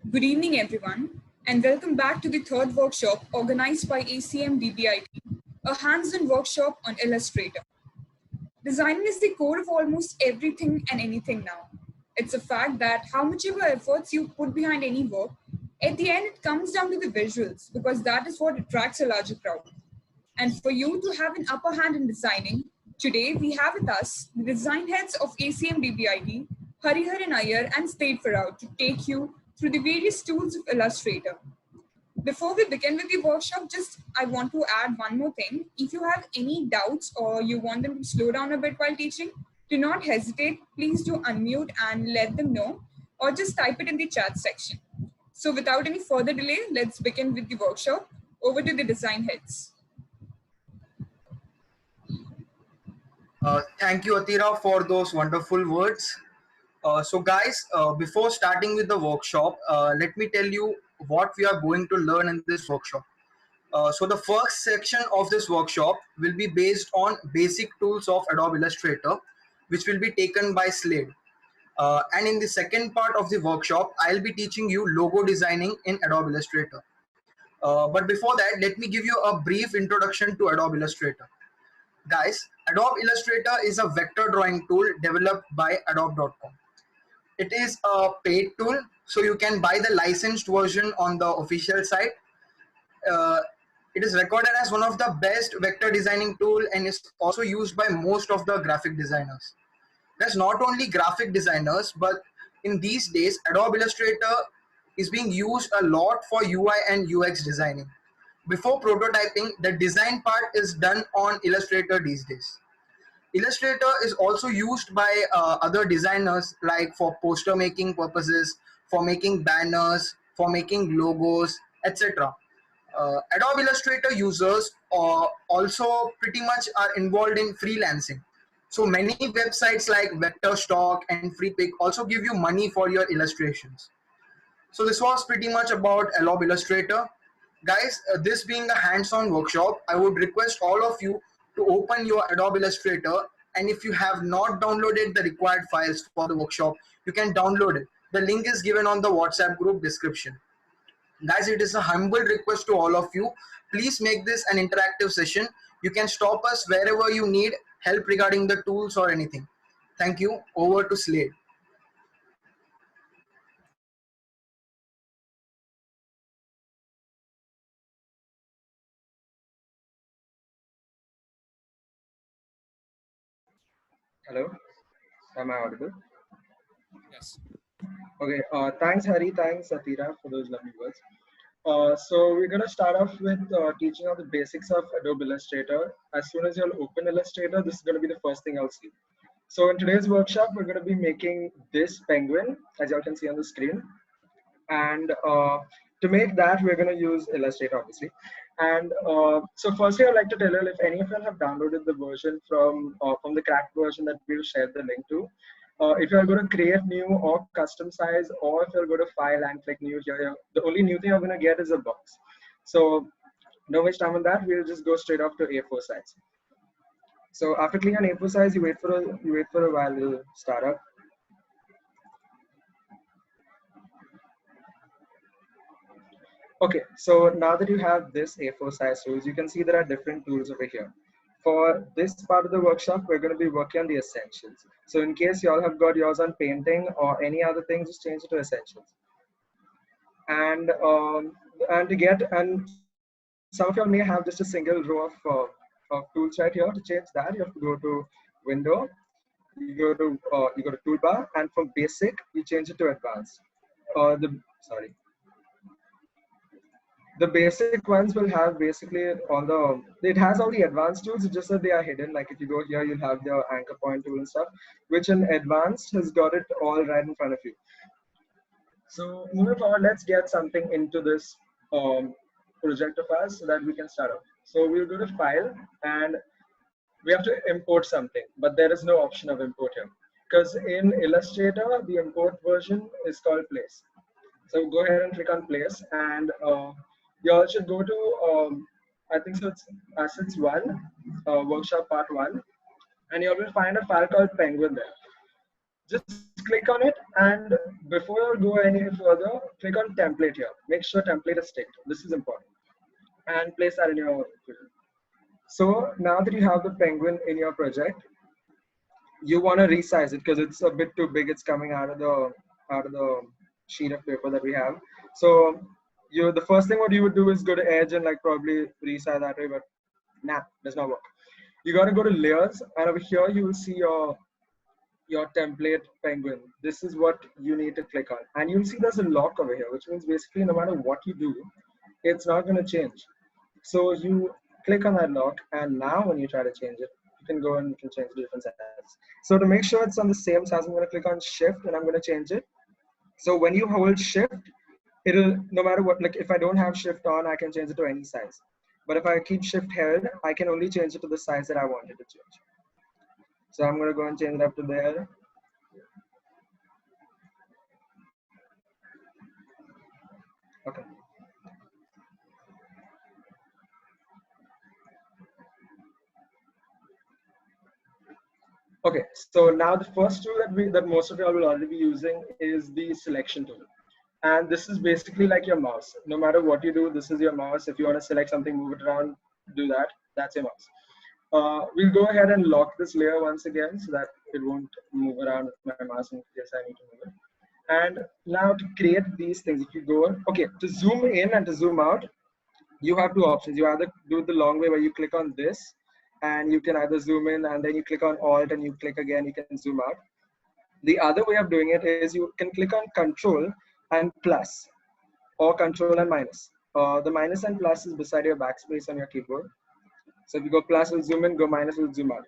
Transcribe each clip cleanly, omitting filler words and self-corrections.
Good evening, everyone, and welcome back to the third workshop organized by ACM DBIT, a hands-on workshop on Illustrator. Design is the core of almost everything and anything now. It's a fact that how much ever efforts you put behind any work, at the end it comes down to the visuals because that is what attracts a larger crowd. And for you to have an upper hand in designing, today we have with us the design heads of ACM DBIT, Hariharan Iyer and Slade Ferrao to take you through the various tools of Illustrator. Before we begin with the workshop, I want to add one more thing. If you have any doubts or you want them to slow down a bit while teaching, do not hesitate. Please do unmute and let them know, or just type it in the chat section. So without any further delay, let's begin with the workshop. Over to the design heads. Thank you, Atira, for those wonderful words. So guys, before starting with the workshop, let me tell you what we are going to learn in this workshop. So the first section of this workshop will be based on basic tools of Adobe Illustrator, which will be taken by Slade. And in the second part of the workshop, I'll be teaching you logo designing in Adobe Illustrator. But before that, let me give you a brief introduction to Adobe Illustrator. Guys, Adobe Illustrator is a vector drawing tool developed by Adobe.com. It is a paid tool, so you can buy the licensed version on the official site. It is recorded as one of the best vector designing tool and is also used by most of the graphic designers. There's not only graphic designers, but in these days, Adobe Illustrator is being used a lot for UI and UX designing. Before prototyping, the design part is done on Illustrator these days. Illustrator is also used by other designers, like for poster making purposes, for making banners, for making logos, etc. Adobe Illustrator users also pretty much are involved in freelancing. So many websites like Vector Stock and FreePic also give you money for your illustrations. So this was pretty much about Adobe Illustrator. Guys, this being a hands-on workshop, I would request all of you to open your Adobe Illustrator, and if you have not downloaded the required files for the workshop, you can download it. The link is given on the WhatsApp group description. Guys, it is a humble request to all of you. Please make this an interactive session. You can stop us wherever you need help regarding the tools or anything. Thank you. Over to Slade. Hello, am I audible? Yes. Okay, thanks Hari, thanks Atira for those lovely words. So we're going to start off with teaching of the basics of Adobe Illustrator. As soon as you'll open Illustrator, this is going to be the first thing I'll see. So in today's workshop, we're going to be making this penguin, as y'all can see on the screen. And to make that, we're going to use Illustrator, obviously. And so firstly, I'd like to tell you, if any of you have downloaded the version from the cracked version that we'll share the link to, if you're going to create new or custom size, or if you're going to file and click new here, the only new thing you're going to get is a box. So no waste time on that. We'll just go straight off to A4 size. So after clicking on A4 size, you wait for a while. It'll start up. Okay, so now that you have this A4 size tools, you can see there are different tools over here. For this part of the workshop, we're going to be working on the essentials. So in case you all have got yours on painting or any other thing, just change it to essentials. And some of you may have just a single row of tools right here. To change that, you have to go to Window, you go to Toolbar, and from Basic, you change it to Advanced. The basic ones will have basically it has all the advanced tools, it's just that they are hidden. Like if you go here, you'll have the anchor point tool and stuff, which in advanced has got it all right in front of you. So moving forward, let's get something into this project of ours so that we can start off. So we'll go to File and we have to import something, but there is no option of import here because in Illustrator, the import version is called Place. So go ahead and click on Place, and you all should go to, I think so it's Assets 1, Workshop Part 1, and you will find a file called Penguin there. Just click on it, and before you go any further, click on template here. Make sure template is ticked. This is important. And place that in your field. So now that you have the penguin in your project, you want to resize it because it's a bit too big. It's coming out of the sheet of paper that we have. So the first thing what you would do is go to edge and like probably resize that way, but nah, does not work. You got to go to layers, and over here you will see your template penguin. This is what you need to click on, and you'll see there's a lock over here, which means basically no matter what you do, it's not going to change. So you click on that lock, and now when you try to change it, you can go and you can change the different sizes. So to make sure it's on the same size, I'm going to click on shift and I'm going to change it. So when you hold shift, it'll, no matter what, like if I don't have shift on, I can change it to any size. But if I keep shift held, I can only change it to the size that I wanted to change. So I'm going to go and change it up to there. Okay. Okay, so now the first tool that most of y'all will already be using is the selection tool. And this is basically like your mouse. No matter what you do, this is your mouse. If you want to select something, move it around, do that. That's your mouse. We'll go ahead and lock this layer once again so that it won't move around with my mouse in case I need to move it. And now to create these things, if you go, okay, to zoom in and to zoom out, you have two options. You either do it the long way where you click on this and you can either zoom in and then you click on alt and you click again, you can zoom out. The other way of doing it is you can click on control and plus or control and minus. The minus and plus is beside your backspace on your keyboard. So if you go plus will zoom in, go minus will zoom out.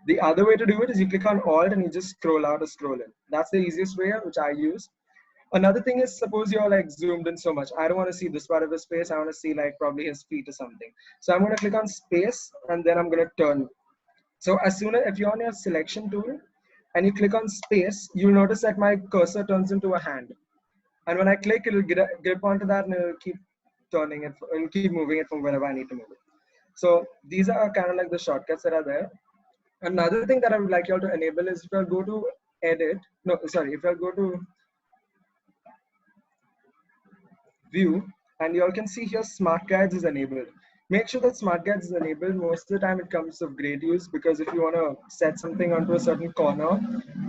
The other way to do it is you click on alt and you just scroll out or scroll in. That's the easiest way, which I use. Another thing is, suppose you're like zoomed in so much. I don't want to see this part of his face. I want to see like probably his feet or something. So I'm going to click on space and then I'm going to turn. So as soon as if you're on your selection tool and you click on space, you'll notice that my cursor turns into a hand. And when I click, it'll grip onto that and it'll keep turning it. It'll keep moving it from wherever I need to move it. So these are kind of like the shortcuts that are there. Another thing that I would like you all to enable is if I go to edit, no, sorry, if I go to view, and you all can see here smart guides is enabled. Make sure that smart guides is enabled. Most of the time it comes of great use because if you want to set something onto a certain corner,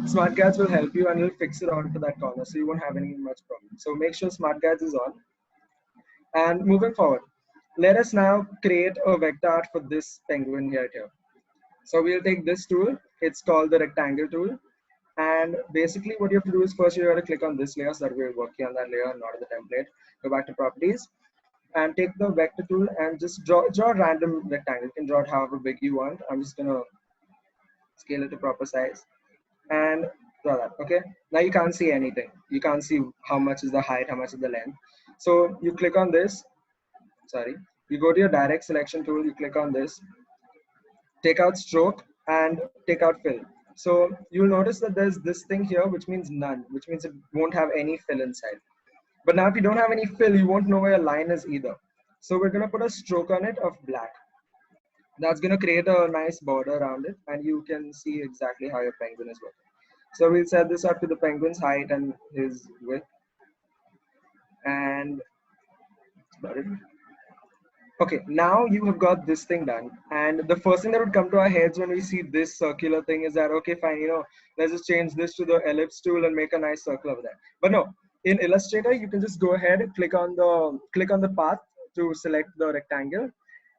smart guides will help you and it'll fix it onto that corner, so you won't have any much problem. So make sure smart guides is on. And moving forward, let us now create a vector art for this penguin here. So we'll take this tool. It's called the rectangle tool. And basically what you have to do is first you have to click on this layer so that we're working on that layer, not the template. Go back to properties and take the vector tool and just draw a random rectangle. You can draw it however big you want. I'm just gonna scale it to proper size and draw that. Okay, now you can't see anything. You can't see how much is the height, how much is the length. So you click on this, sorry, you go to your direct selection tool, you click on this, take out stroke and take out fill. So you'll notice that there's this thing here which means none, which means it won't have any fill inside. But now if you don't have any fill, you won't know where a line is either. So we're going to put a stroke on it of black. That's going to create a nice border around it and you can see exactly how your penguin is working. So we'll set this up to the penguin's height and his width. And okay, now you have got this thing done. And the first thing that would come to our heads when we see this circular thing is that, okay, fine, let's just change this to the ellipse tool and make a nice circle over there. But no, in Illustrator, you can just go ahead and click on the path to select the rectangle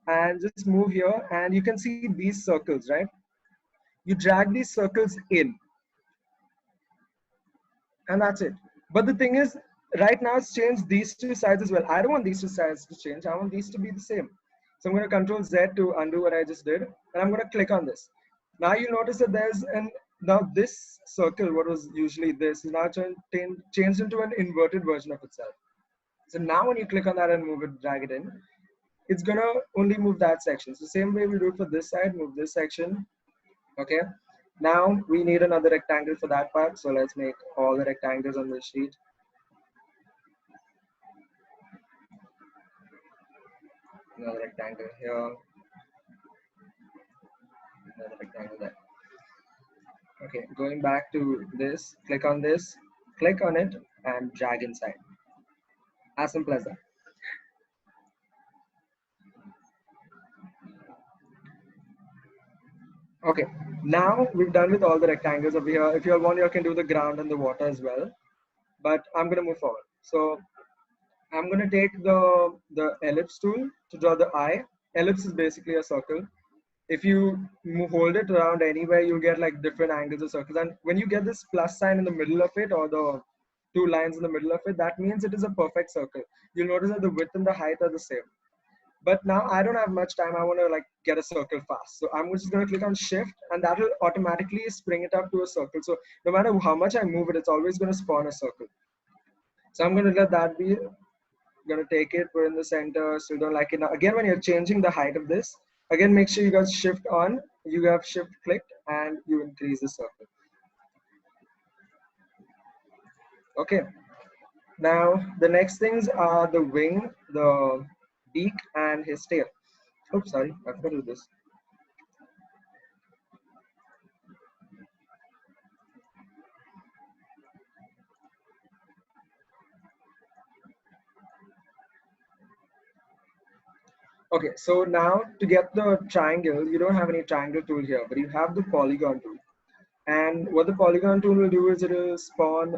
and just move here and you can see these circles, right? You drag these circles in and that's it. But the thing is, right now it's changed these two sides as well. I don't want these two sides to change. I want these to be the same. So I'm going to Control Z to undo what I just did, and I'm going to click on this. Now you notice that now this circle, what was usually this, is now changed into an inverted version of itself. So now when you click on that and move it, drag it in, it's going to only move that section. So same way we do it for this side, move this section. Okay. Now we need another rectangle for that part. So let's make all the rectangles on this sheet. Another rectangle here. Another rectangle there. Okay, going back to this, click on this, click on it, and drag inside. As simple as that. Okay, now we've done with all the rectangles over here. If you all want, you can do the ground and the water as well. But I'm gonna move forward. So I'm gonna take the ellipse tool to draw the eye. Ellipse is basically a circle. If you hold it around anywhere, you get like different angles of circles. And when you get this plus sign in the middle of it, or the two lines in the middle of it, that means it is a perfect circle. You'll notice that the width and the height are the same. But now I don't have much time. I want to like get a circle fast. So I'm just going to click on shift, and that will automatically spring it up to a circle. So no matter how much I move it, it's always going to spawn a circle. So I'm going to let that be. Going to take it, put in the center. Still don't like it. Now again, when you're changing the height of this, again, make sure you got shift on. You have shift clicked, and you increase the circle. Okay. Now the next things are the wing, the beak, and his tail. Oops, sorry, I forgot to do this. Okay, so now to get the triangle, you don't have any triangle tool here, but you have the polygon tool. And what the polygon tool will do is it will spawn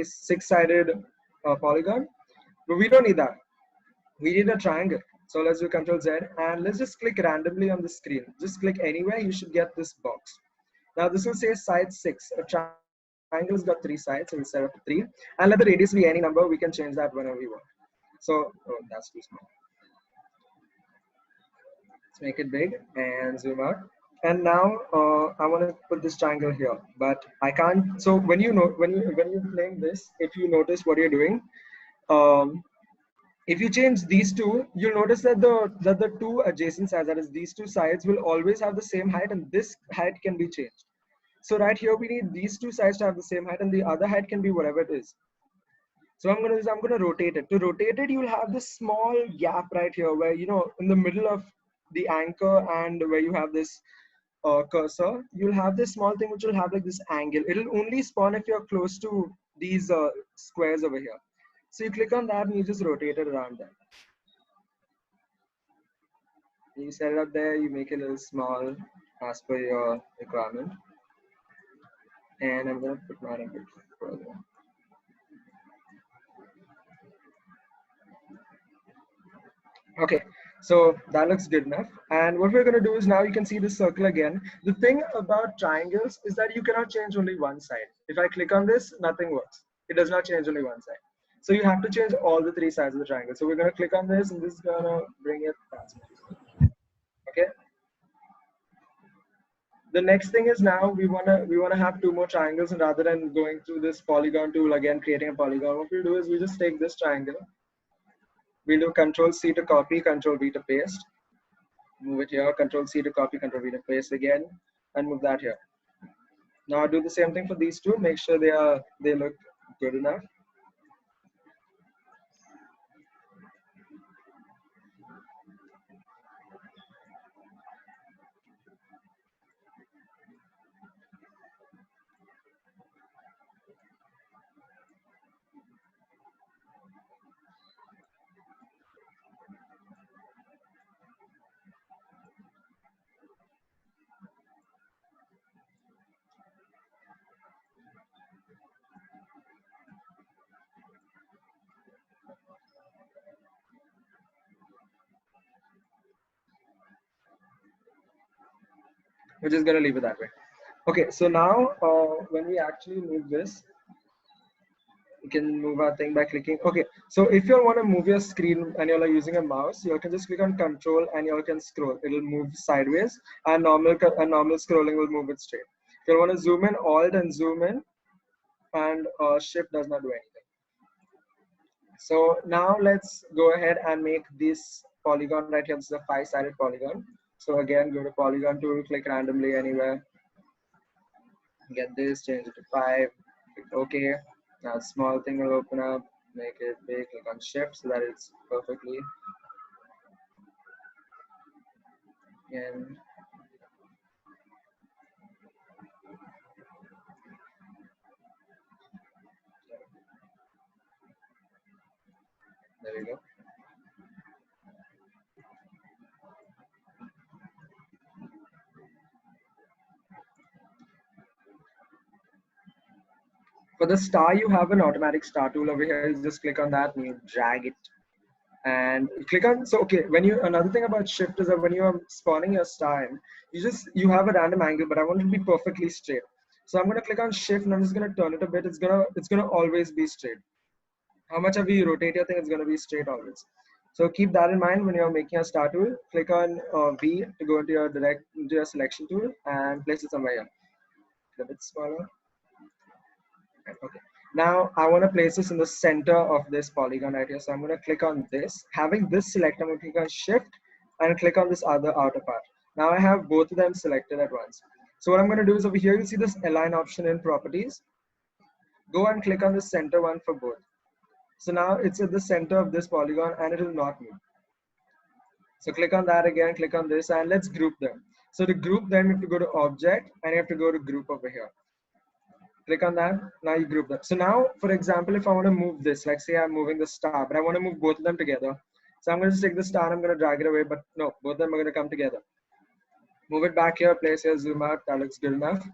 six-sided polygon, but we don't need that. We need a triangle. So let's do Control Z, and let's just click randomly on the screen. Just click anywhere, you should get this box. Now this will say side 6. A triangle has got 3 sides, so we'll set up 3. And let the radius be any number. We can change that whenever we want. So, oh, that's too small. Let's make it big and zoom out. And now I want to put this triangle here, but I can't. So when you're playing this, if you notice what you're doing, um, if you change these two, you'll notice that the two adjacent sides, that is these two sides, will always have the same height, and this height can be changed. So right here we need these two sides to have the same height, and the other height can be whatever it is. So I'm gonna rotate it. To rotate it, you'll have this small gap right here where, in the middle of the anchor and where you have this cursor, you'll have this small thing which will have like this angle. It'll only spawn if you're close to these squares over here. So you click on that and you just rotate it around that. You set it up there, you make it a little small as per your requirement. And I'm gonna put mine a bit further. Okay, so that looks good enough. And what we're going to do is now you can see the circle again. The thing about triangles is that you cannot change only one side. If I click on this, nothing works. It does not change only one side. So you have to change all the 3 sides of the triangle. So we're going to click on this, and this is going to bring it fast. Okay. The next thing is now we wanna have 2 more triangles, and rather than going through this polygon tool again, creating a polygon, what we do is we just take this triangle. We'll do Control C to copy, Control V to paste. Move it here, Control C to copy, Control V to paste again, and move that here. Now do the same thing for these two. Make sure they look good enough. We're just gonna leave it that way. Okay, so now when we actually move this, you can move our thing by clicking. Okay, so if you want to move your screen and you're like using a mouse, you can just click on Control and you can scroll. It'll move sideways, and normal scrolling will move it straight. If you want to zoom in, Alt and zoom in, and Shift does not do anything. So now let's go ahead and make this polygon right here. This is a 5-sided polygon. So again, go to polygon tool, click randomly anywhere. Get this, change it to 5. Click OK. Now small thing will open up. Make it big. Click on Shift so that it's perfectly. And There we go. For the star, you have an automatic star tool over here. You just click on that and you drag it. And you click on, so okay, when you, another thing about shift is that when you are spawning your star in, you have a random angle, but I want it to be perfectly straight. So I'm gonna click on shift and I'm just gonna turn it a bit. It's gonna always be straight. How much ever you rotate your thing, it's gonna be straight always. So keep that in mind when you're making a star tool. Click on V to go into your selection tool and place it somewhere here. A bit smaller. Okay. Now I want to place this in the center of this polygon right here. So I'm going to click on this. Having this select, I'm going to click on shift and click on this other outer part. Now I have both of them selected at once. So what I'm going to do is over here, you see this align option in properties. Go and click on the center one for both. So now it's at the center of this polygon and it will not move. So click on that again, click on this, and let's group them. So to group them, you have to go to object and you have to go to group over here. Click on that. Now you group them. So now, for example, if I want to move this, like say I'm moving the star, but I want to move both of them together. So I'm going to take the star and I'm going to drag it away, but no, both of them are going to come together. Move it back here, place here, zoom out. That looks good enough.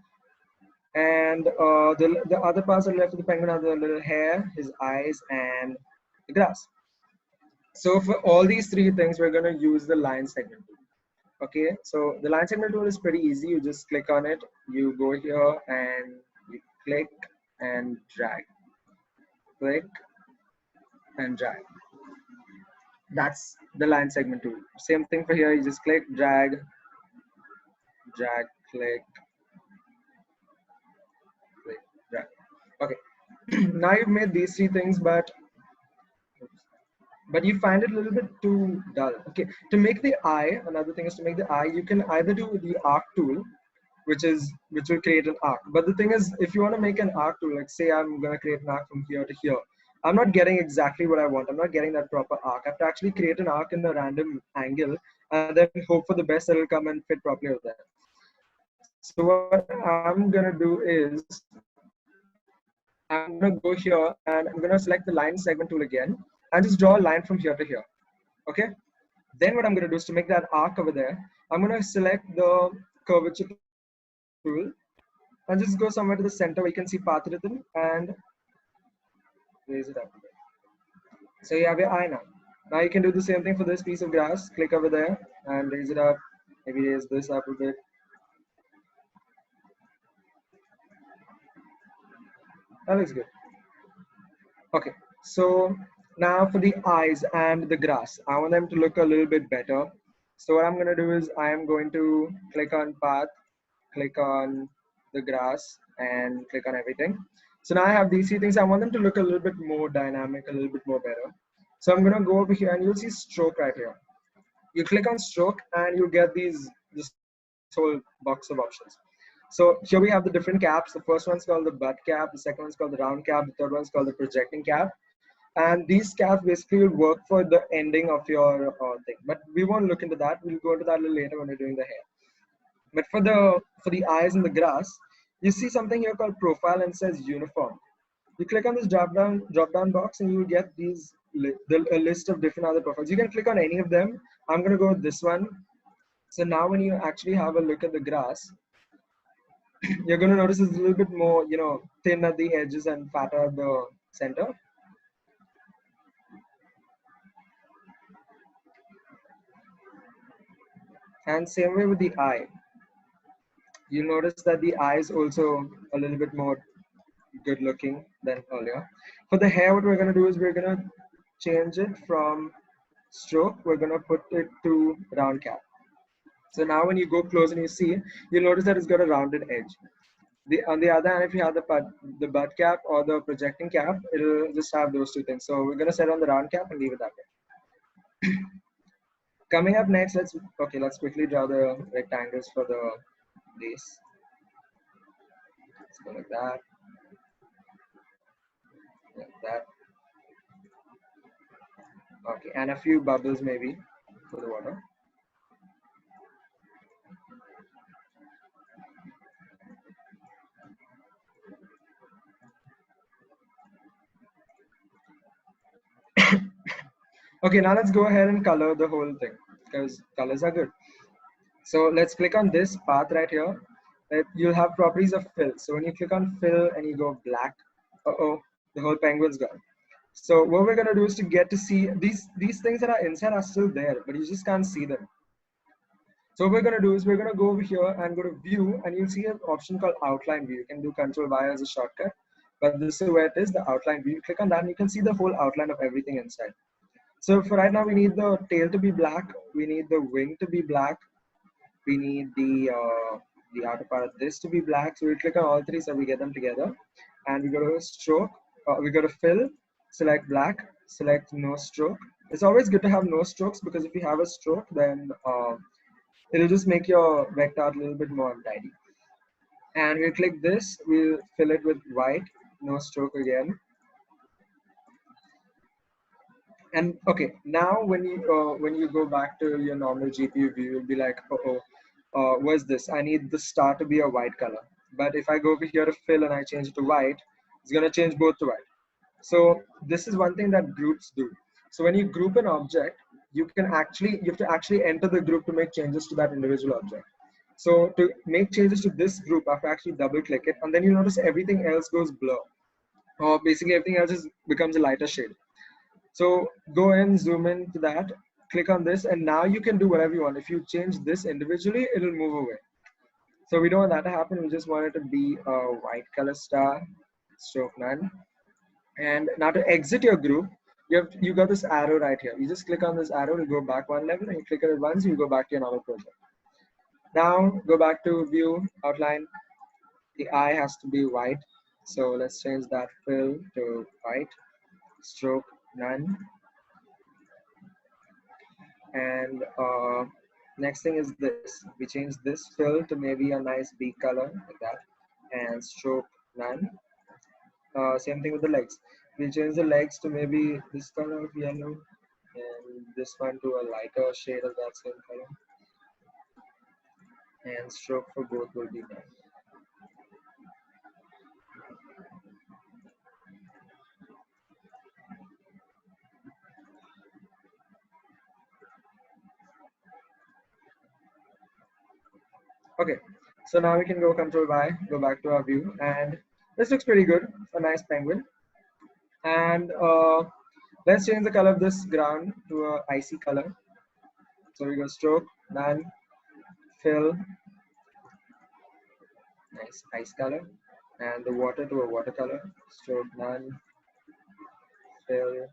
And the other parts that are left of the penguin are the little hair, his eyes, and the grass. So for all these three things, we're going to use the line segment tool. Okay, so the line segment tool is pretty easy. You just click on it, you go here and you click and drag. Click and drag. That's the line segment tool. Same thing for here. You just click, drag, drag, click, drag. Okay. Now you've made these three things, but you find it a little bit too dull. Okay. To make the eye, another thing is to make the eye, you can either do the arc tool, which will create an arc. But the thing is, if you want to make an arc tool, like say I'm going to create an arc from here to here, I'm not getting exactly what I want. I'm not getting that proper arc. I have to actually create an arc in a random angle and then hope for the best that it'll come and fit properly with that. So what I'm going to do is I'm going to go here and I'm going to select the line segment tool again and just draw a line from here to here. Okay. Then what I'm going to do is to make that arc over there, I'm going to select the curvature tool and just go somewhere to the center where you can see path rhythm and raise it up. So you have your eye now. Now you can do the same thing for this piece of grass. Click over there and raise it up. Maybe raise this up a bit. That looks good. Okay, so now for the eyes and the grass, I want them to look a little bit better. So what I'm going to do is I am going to click on path, click on the grass, and click on everything. So now I have these three things. I want them to look a little bit more dynamic, a little bit more better. So I'm going to go over here and you'll see stroke right here. You click on stroke and you get this whole box of options. So here we have the different caps. The first one's called the butt cap. The second one's called the round cap. The third one's called the projecting cap. And these caps basically will work for the ending of your thing. But we won't look into that. We'll go into that a little later when we're doing the hair. But for the eyes and the grass, you see something here called profile and it says uniform. You click on this drop down box and you will get a list of different other profiles. You can click on any of them. I'm going to go with this one. So now when you actually have a look at the grass, you're going to notice it's a little bit more, thin at the edges and fatter at the center. And same way with the eye. You notice that the eye is also a little bit more good looking than earlier. For the hair, what we're going to do is we're going to change it from stroke. We're going to put it to round cap. So now when you go close and you see, you'll notice that it's got a rounded edge. On the other hand, if you have the butt cap or the projecting cap, it'll just have those two things. So we're going to set on the round cap and leave it that way. Coming up next, let's quickly draw the rectangles for the base. Let's go like that. Like that. Okay, and a few bubbles maybe for the water. Okay, now let's go ahead and color the whole thing because colors are good. So let's click on this path right here. You'll have properties of fill. So when you click on fill and you go black, the whole penguin's gone. So what we're gonna do is to get to see these things that are inside are still there, but you just can't see them. So what we're gonna do is we're gonna go over here and go to view, and you'll see an option called outline view. You can do Control Y as a shortcut, but this is where it is, the outline view. You click on that and you can see the whole outline of everything inside. So for right now, we need the tail to be black. We need the wing to be black. We need the outer part of this to be black. So we click on all three so we get them together. And we go to stroke, we go to fill, select black, select no stroke. It's always good to have no strokes because if you have a stroke, then it'll just make your vector a little bit more untidy. And we'll click this, we'll fill it with white, no stroke again. And okay, now when you go back to your normal GPU view, you'll be like, what's this? I need the star to be a white color. But if I go over here to fill and I change it to white, it's gonna change both to white. So this is one thing that groups do. So when you group an object, you have to actually enter the group to make changes to that individual object. So to make changes to this group, I have to actually double click it, and then you notice everything else goes blur, or basically everything else becomes a lighter shade. So go and zoom in to that, click on this, and now you can do whatever you want. If you change this individually, it'll move away. So we don't want that to happen. We just want it to be a white color star, stroke none. And now to exit your group, you got this arrow right here. You just click on this arrow to go back one level, and you click on it once, you go back to your normal project. Now go back to view, outline. The eye has to be white. So let's change that fill to white, stroke none. And next thing is this. We change this fill to maybe a nice beak color like that, and stroke none. Same thing with the legs. We change the legs to maybe this color of yellow, and this one to a lighter shade of that same color. And stroke for both will be none. Okay, so now we can go Control Y, go back to our view, and this looks pretty good. A nice penguin. And let's change the color of this ground to a icy color. So we go stroke, none, fill, nice ice color, and the water to a watercolor, stroke none, fill.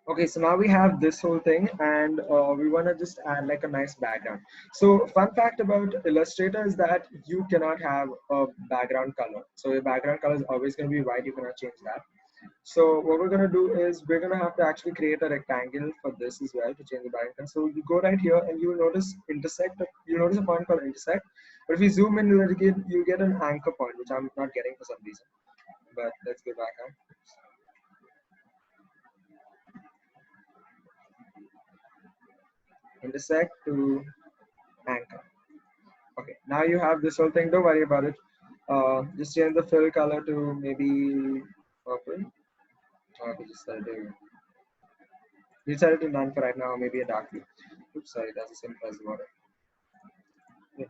Okay, so now we have this whole thing, and we want to just add like a nice background. So fun fact about Illustrator is that you cannot have a background color. So your background color is always going to be white. You cannot change that. So what we're going to do is we're going to have to actually create a rectangle for this as well to change the background. So you go right here and you will notice intersect. You notice a point called intersect. But if you zoom in, you get an anchor point, which I'm not getting for some reason. But let's go back up. Intersect to anchor. Okay, now you have this whole thing. Don't worry about it. Just change the fill color to maybe purple. Okay, just set it to, you set it to none for right now, maybe a dark blue. Oops, sorry, that's the same as the water. Yeah.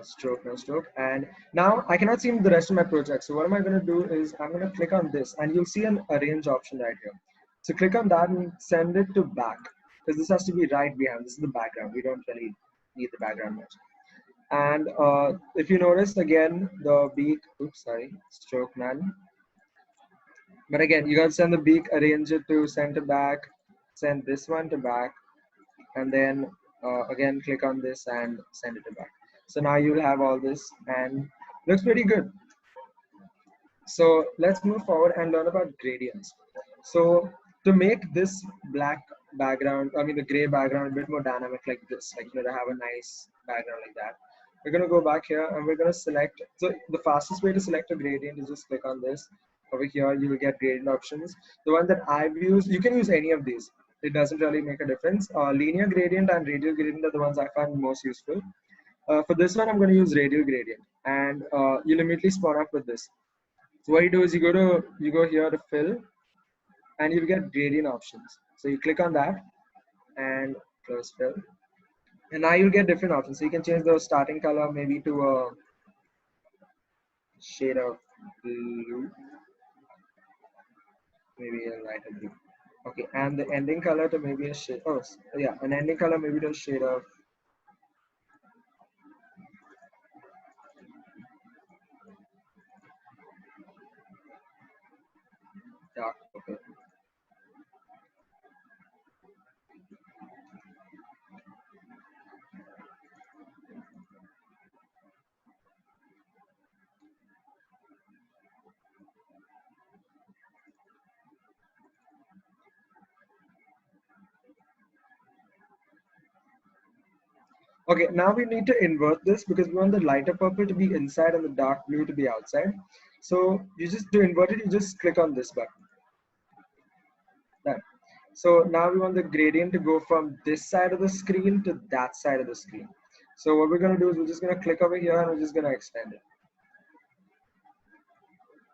Stroke, no stroke. And now I cannot see the rest of my project. So what am I going to do is I'm going to click on this, and you'll see an arrange option right here. So click on that and send it to back, because this has to be right behind. This is the background. We don't really need the background much. And if you notice again, the beak, oops, sorry, stroke none. But again, you got to send the beak, arrange it to center back, send this one to back, and then again, click on this and send it to back. So now you'll have all this, and looks pretty good. So let's move forward and learn about gradients. So to make this black background, I mean the gray background a bit more dynamic like this, like to have a nice background like that, we're going to go back here and we're going to select. So the fastest way to select a gradient is just click on this, over here you will get gradient options. The one that I've used, you can use any of these. It doesn't really make a difference. Linear gradient and radial gradient are the ones I find most useful. For this one, I'm going to use radial gradient, and you'll immediately spawn up with this. So what you do is you go here to fill, and you'll get gradient options. So you click on that and close fill, and now you'll get different options. So you can change the starting color maybe to a shade of blue, maybe a lighter blue. Okay, and the ending color to maybe a shade. Oh, yeah, an ending color maybe to a shade of dark purple. Okay, now we need to invert this because we want the lighter purple to be inside and the dark blue to be outside. So you just to invert it, you just click on this button. Done. So now we want the gradient to go from this side of the screen to that side of the screen. So what we're going to do is we're just going to click over here and we're just going to extend it.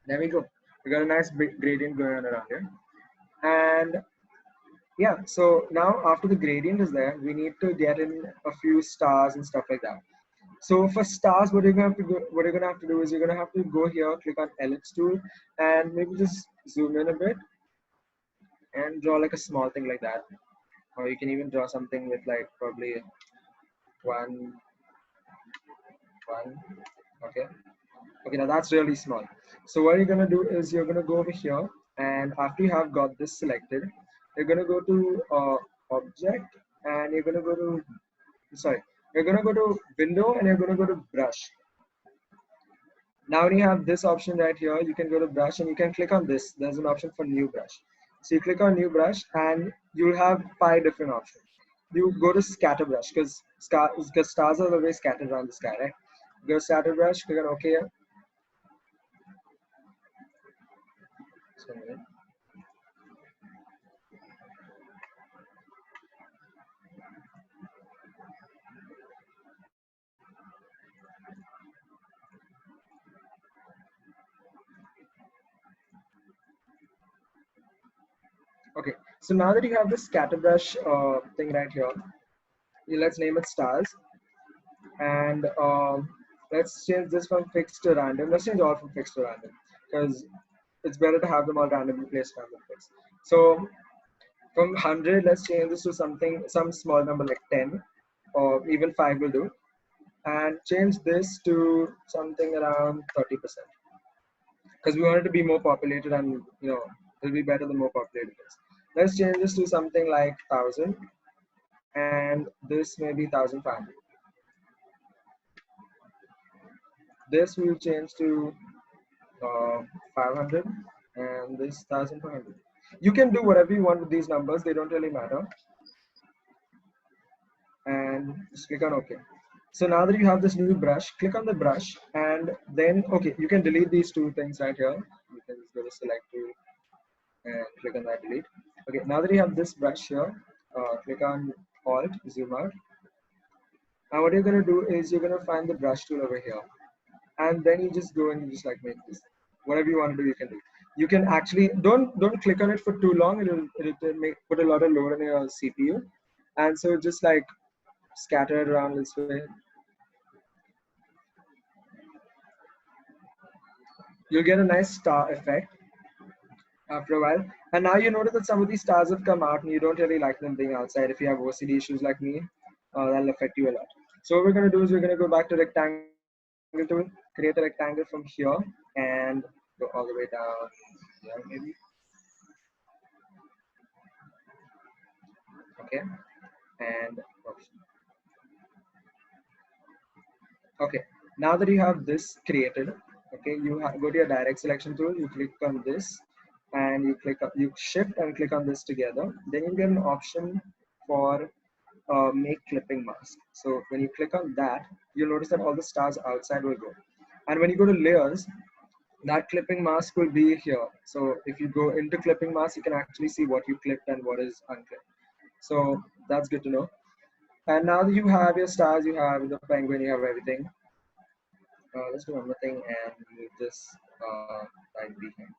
There we go. We got a nice big gradient going on around here. And yeah, so now after the gradient is there, we need to get in a few stars and stuff like that. So for stars, what you're gonna have to do is you're gonna have to go here, click on ellipse tool, and maybe just zoom in a bit and draw like a small thing like that. Or you can even draw something with like probably one. Okay. Okay, now that's really small. So what you're gonna do is you're gonna go over here, and after you have got this selected, you're gonna go to object, and you're gonna go to you're gonna go to window, and you're gonna go to brush. Now when you have this option right here, you can go to brush and you can click on this. There's an option for new brush. So you click on new brush and you'll have 5 different options. You go to scatter brush because stars are always scattered around the sky, right? Go to scatter brush, click on OK. Okay, so now that you have the scatter brush thing right here, let's name it stars, and let's change this from fixed to random. Let's change all from fixed to random because it's better to have them all randomly placed random fixed. So from 100, let's change this to some small number like 10, or even 5 will do, and change this to something around 30%. Because we want it to be more populated, and it'll be better the more populated it is. Let's change this to something like 1000, and this may be 1500. This will change to 500, and this 1500. You can do whatever you want with these numbers, they don't really matter. And just click on OK. So now that you have this new brush, click on the brush, and then okay, you can delete these 2 things right here. You can just go to select tool and click on that delete. Okay, now that you have this brush here, click on Alt, zoom out. Now what you're going to do is you're going to find the brush tool over here, and then you just go and you just like make this. Whatever you want to do, you can do. You can actually don't click on it for too long. It'll put a lot of load on your CPU, and so just like scatter it around this way. You'll get a nice star effect after a while. And now you notice that some of these stars have come out and you don't really like them being outside. If you have OCD issues like me, that'll affect you a lot. So what we're going to do is we're going to go back to rectangle tool, create a rectangle from here and go all the way down here maybe. Okay, and oops. Okay, now that you have this created, okay, you go to your direct selection tool, you click on this, and you shift and click on this together. Then you get an option for make clipping mask. So when you click on that, you'll notice that all the stars outside will go. And when you go to layers, that clipping mask will be here. So if you go into clipping mask, you can actually see what you clipped and what is unclipped. So that's good to know. And now that you have your stars, you have the penguin, you have everything. Let's do one more thing and move this line behind.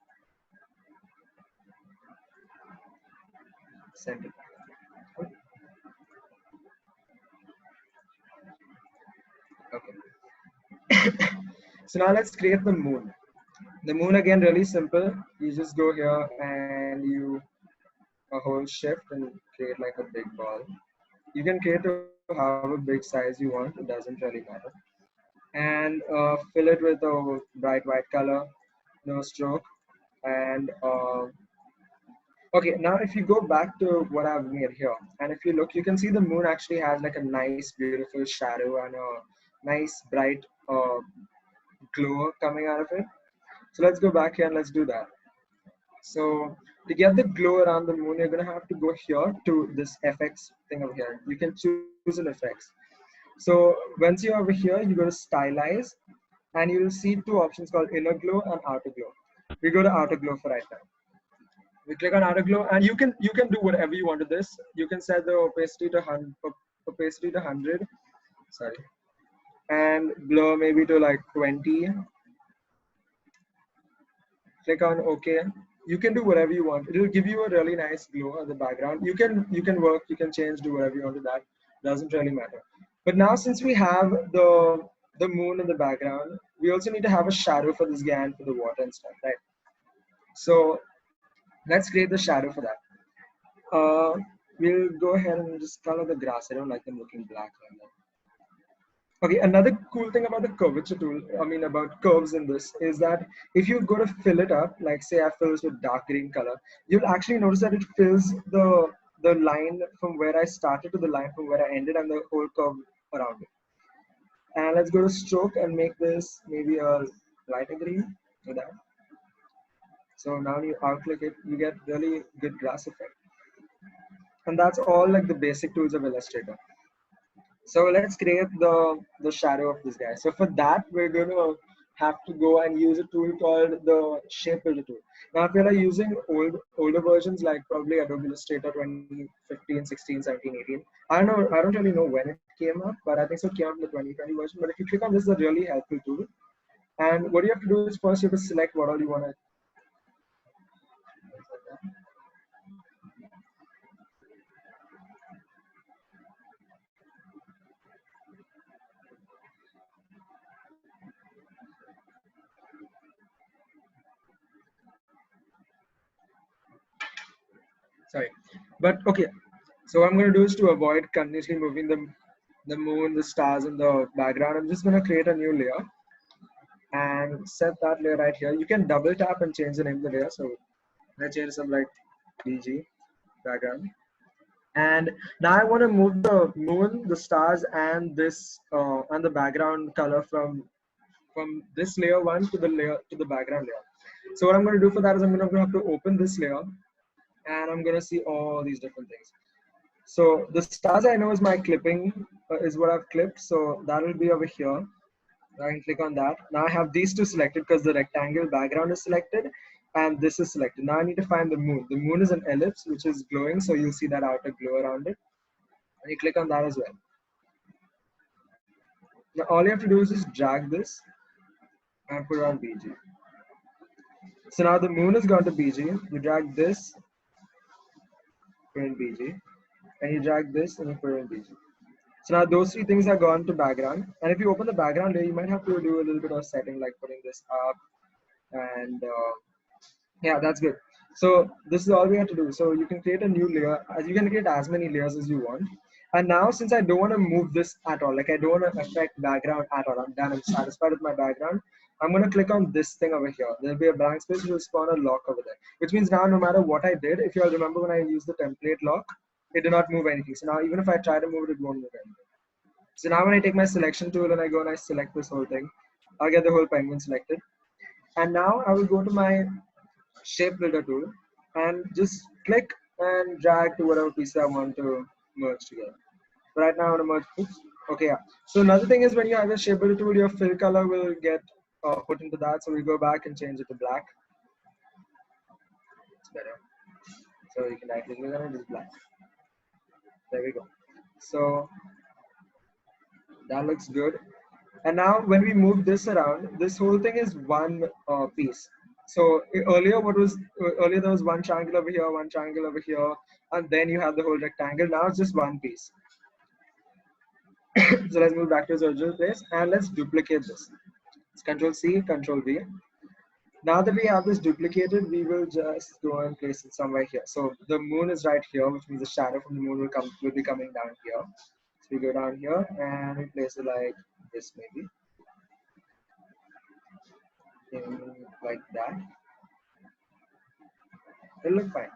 Send it. Okay. So now let's create the moon. The moon again, really simple. You just go here and you hold shift and create like a big ball. You can create to however big size you want. It doesn't really matter. And fill it with a bright white color, no stroke. And okay, now if you go back to what I've made here, and if you look, you can see the moon actually has like a nice, beautiful shadow and a nice, bright glow coming out of it. So let's go back here and let's do that. So to get the glow around the moon, you're gonna have to go here to this FX thing over here. You can choose an FX. So once you're over here, you go to stylize, and you'll see two options called inner glow and outer glow. We go to outer glow for right now. We click on outer glow, and you can do whatever you want to this. You can set the opacity to 100. Sorry, and blur maybe to like 20. Click on OK. You can do whatever you want. It will give you a really nice glow at the background. You can work, you can change, do whatever you want to that. Doesn't really matter. But now since we have the moon in the background, we also need to have a shadow for this guy and for the water and stuff, right? So let's create the shadow for that. We'll go ahead and just color the grass. I don't like them looking black right now. Okay, another cool thing about the curvature tool, I mean about curves in this, is that if you go to fill it up, like say I fill this with dark green color, you'll actually notice that it fills the line from where I started to the line from where I ended and the whole curve around it. And let's go to stroke and make this maybe a lighter green, like that. So now you outclick it, you get really good grass effect. And that's all like the basic tools of Illustrator. So let's create the shadow of this guy. So for that, we're going to have to go and use a tool called the Shape Builder tool. Now, if you're using older versions like probably Adobe Illustrator 2015, 16, 17, 18, I don't really know when it came up, but I think so it came up in the 2020 version. But if you click on this, it's a really helpful tool. And what you have to do is first you have to select what all you want to. Sorry, but okay. So what I'm going to do is to avoid continuously moving the moon, the stars in the background. I'm just going to create a new layer and set that layer right here. You can double tap and change the name of the layer. So I change some like BG background. And now I want to move the moon, the stars, and this and the background color from this layer one to the background layer. So what I'm going to do for that is I'm going to have to open this layer, and I'm going to see all these different things. So the stars I know is my clipping is what I've clipped. So that will be over here. I can click on that. Now I have these two selected because the rectangle background is selected and this is selected. Now I need to find the moon. The moon is an ellipse which is glowing, so you'll see that outer glow around it. And you click on that as well. Now all you have to do is just drag this and put it on BG. So now the moon has gone to BG. You drag this, put it in BG, and you drag this and you put it in BG. So now those three things are gone to background. And if you open the background layer, you might have to do a little bit of setting, like putting this up and yeah, that's good. So this is all we have to do. So you can create a new layer. You can create as many layers as you want. And now since I don't want to move this at all, like I don't want to affect background at all, I'm done, I'm satisfied with my background. I'm going to click on this thing over here. There'll be a blank space, which will spawn a lock over there. Which means now no matter what I did, if you all remember when I used the template lock, it did not move anything. So now even if I try to move it, it won't move anything. So now when I take my selection tool and I go and I select this whole thing, I'll get the whole penguin selected. And now I will go to my shape builder tool and just click and drag to whatever piece I want to merge together. Right now I want to merge, oops, okay, yeah. So another thing is when you have a shape builder tool, your fill color will get put into that. So we go back and change it to black. It's better. So you can actually look at it as black. There we go. So that looks good. And now when we move this around, this whole thing is one piece. So earlier, earlier there was one triangle over here, one triangle over here, and then you have the whole rectangle. Now it's just one piece. So let's move back to its original place and let's duplicate this. It's Control C, Control V. Now that we have this duplicated, we will just go and place it somewhere here. So the moon is right here, which means the shadow from the moon will be coming down here. So we go down here and we place it like this, maybe. Like that. It'll look fine.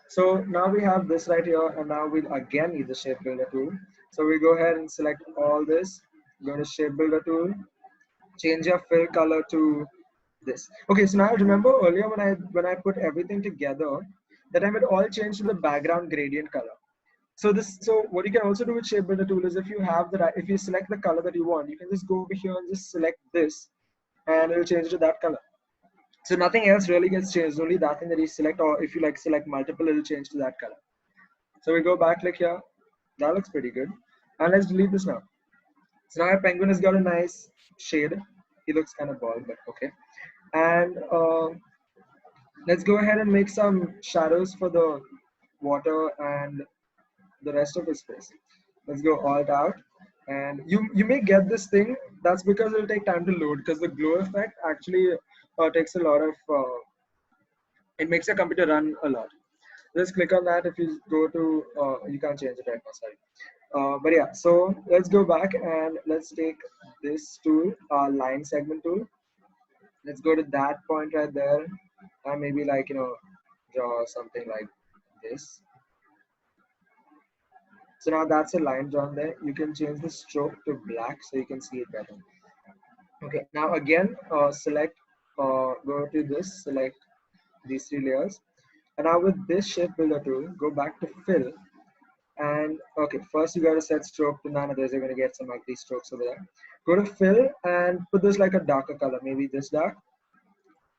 So now we have this right here, and now we'll again need the shape builder tool. So we go ahead and select all this, go to shape builder tool, change your fill color to this. Okay, so now remember earlier when I put everything together, that time it all changed to the background gradient color. So what you can also do with shape builder tool is if you select the color that you want, you can just go over here and just select this, and it'll change to that color. So nothing else really gets changed, only that thing that you select, or if you like select multiple, it'll change to that color. So we go back, click here. That looks pretty good. And let's delete this now. So now our penguin has got a nice shade. He looks kind of bald, but okay. And let's go ahead and make some shadows for the water and the rest of his face. Let's go alt out. And you may get this thing. That's because it'll take time to load, because the glow effect actually takes a lot of it makes your computer run a lot. Just click on that. If you go to you can't change it right now, sorry. But yeah, so let's go back and let's take this tool, line segment tool. Let's go to that point right there, and maybe like draw something like this. So now that's a line drawn there. You can change the stroke to black so you can see it better. Okay, now again, select, go to this, select these three layers. And now with this shape builder tool, go back to fill. And okay, first you got to set stroke to none, otherwise you're going to get some ugly strokes over there. Go to fill and put this like a darker color, maybe this dark.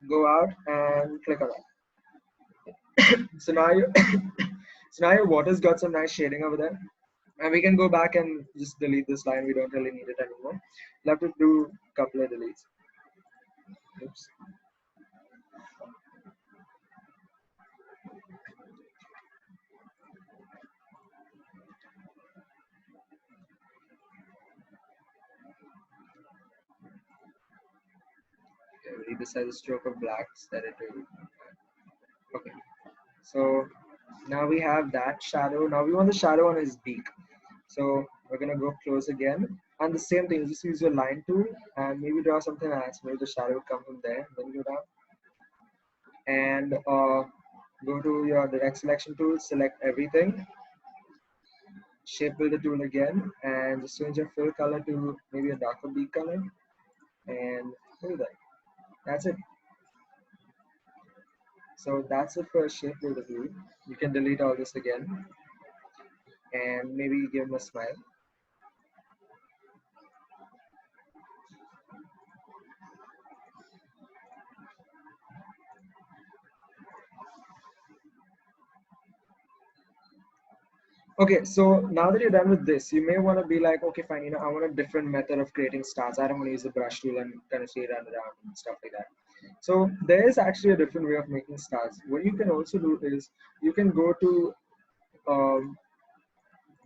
Go out and click on that. So now your water's got some nice shading over there. And we can go back and just delete this line. We don't really need it anymore. We'll have to do a couple of deletes. Oops. Okay, leave this as a stroke of black, set it to. Okay. So now we have that shadow. Now we want the shadow on his beak. So we're gonna go close again, and the same thing. Just use your line tool and maybe draw something else. Maybe the shadow will come from there. Then go down and go to your direct selection tool. Select everything. Shape builder tool again, and just change your fill color to maybe a darker beak color. And look at that. That's it. So that's it for shape builder tool. You can delete all this again, and maybe give him a smile. Okay, so now that you're done with this, you may want to be like, okay, fine, I want a different method of creating stars. I don't want to use the brush tool and kind of see it run around and stuff like that. So there is actually a different way of making stars. What you can also do is you can go to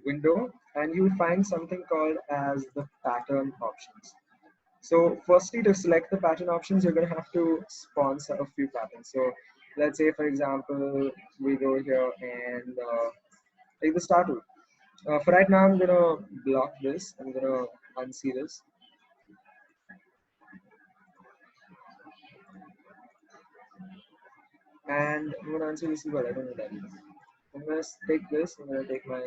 window and you'll find something called as the pattern options. So firstly, to select the pattern options, you're going to have to sponsor a few patterns. So let's say, for example, we go here and take the star tool. For right now, I'm gonna block this. I'm gonna unsee this. And I'm gonna unsee this as well. I don't know that. I'm gonna take this. I'm gonna take my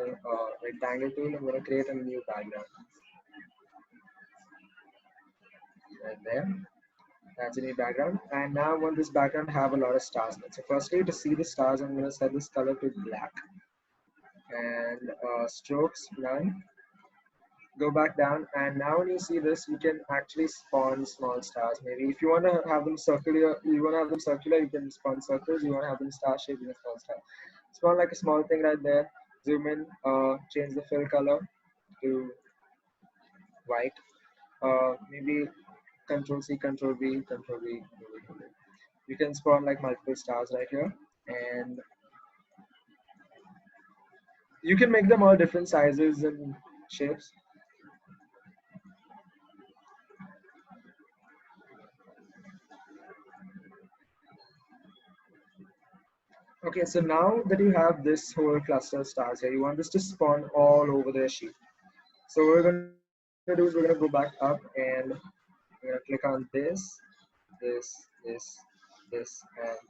rectangle tool. I'm gonna create a new background. Right there. That's a new background. And now I want this background to have a lot of stars in it. So firstly, to see the stars, I'm gonna set this color to black. And strokes none. go back down, and now when you see this, you can actually spawn small stars. Maybe if you want to have them circular, you can spawn circles. You want to have them star shaped, you can spawn star. Spawn like a small thing right there. Zoom in, change the fill color to white. Maybe Control C, Control V, Control V, Control V, Control V. You can spawn like multiple stars right here, and you can make them all different sizes and shapes. Okay, so now that you have this whole cluster of stars here, you want this to spawn all over the sheet. So what we're going to do is we're going to go back up and we're going to click on this, this, and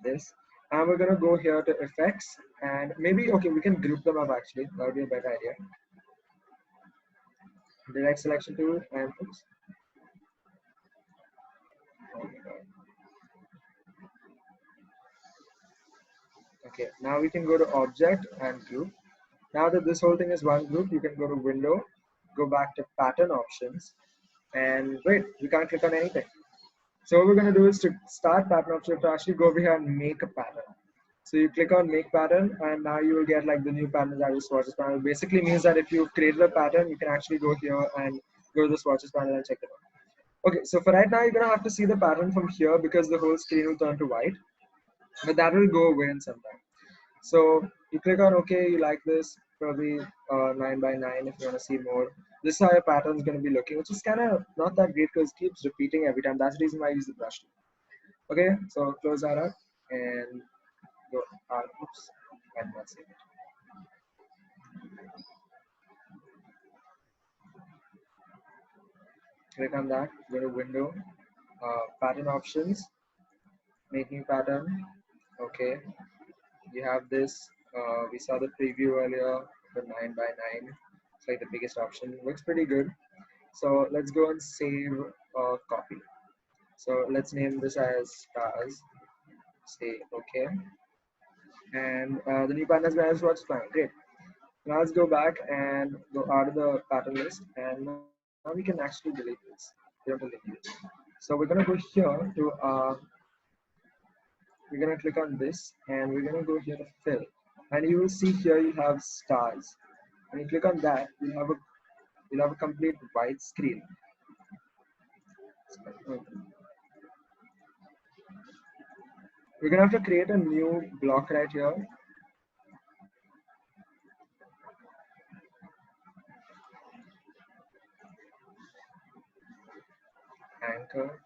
this. And we're going to go here to effects, and maybe, okay, we can group them up actually. That would be a better idea. Direct selection tool, and oops. Oh my God. Okay, now we can go to object and group. Now that this whole thing is one group, you can go to window, go back to pattern options, and wait, we can't click on anything. So what we're going to do is to start pattern option, to actually go over here and make a pattern. So you click on make pattern, and now you will get like the new pattern that is swatches panel. Basically means that if you've created a pattern, you can actually go here and go to the swatches panel and check it out. Okay, so for right now, you're going to have to see the pattern from here because the whole screen will turn to white, but that will go away in some time. So you click on OK, you like this, probably 9 by 9 if you want to see more. This is how your pattern is going to be looking, which is kind of not that great because it keeps repeating every time. That's the reason why I use the brush tool. Okay, so close that up and go out. Oops, I did not save it. Click on that, go to window, pattern options, make new pattern. Okay, you have this. We saw the preview earlier, the 9 by 9. It's like the biggest option. Looks pretty good. So let's go and save copy. So let's name this as stars. Say OK. And the new pattern has been as what's fine. Great. Now let's go back and go out of the pattern list. And now we can actually delete this. We don't delete it. So we're going to go here to, we're going to click on this. And we're going to go here to fill. And you will see here you have stars. When you click on that, you'll have a complete white screen. We're gonna have to create a new block right here. Anchor.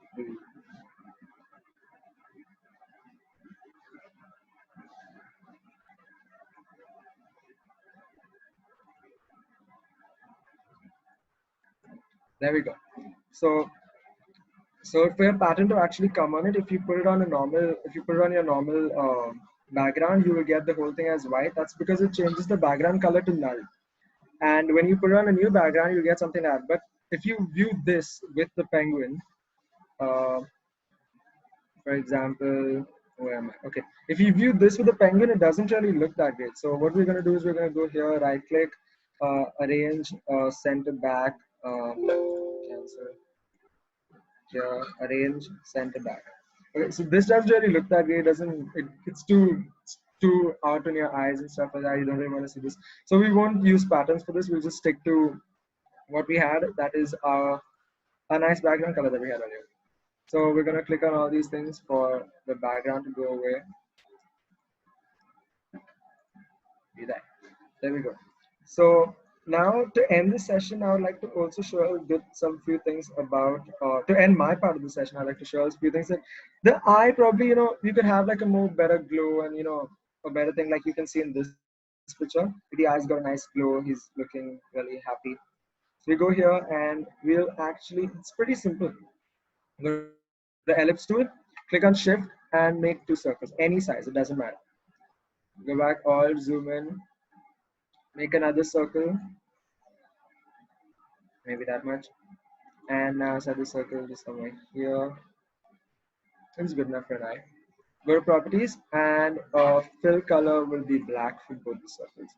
There we go. So for your pattern to actually come on it, if you put it on your normal background, you will get the whole thing as white. That's because it changes the background color to null. And when you put it on a new background, you get something like that. But if you view this with the penguin, for example, where am I? Okay, if you view this with the penguin, it doesn't really look that great. So what we're going to do is we're going to go here, right click, arrange, center back, cancel. Here, arrange, center back. Okay, so this doesn't really look that great. It's too out on your eyes and stuff like that. You don't really want to see this. So we won't use patterns for this. We'll just stick to what we had. That is a nice background color that we had earlier. So we're gonna click on all these things for the background to go away. Be that. There we go. So now to end the session, I would like to also show some few things about, to end my part of the session, I'd like to show us a few things that the eye probably, you could have like a more better glow and, a better thing like you can see in this picture. The eye's got a nice glow. He's looking really happy. So we go here and we'll actually, it's pretty simple. Go to the ellipse tool, click on shift and make 2 circles, any size, it doesn't matter. Go back, alt, zoom in, make another circle, maybe that much, and now set the circle just somewhere here. It's good enough for an eye. Go to properties and fill color will be black for both the circles.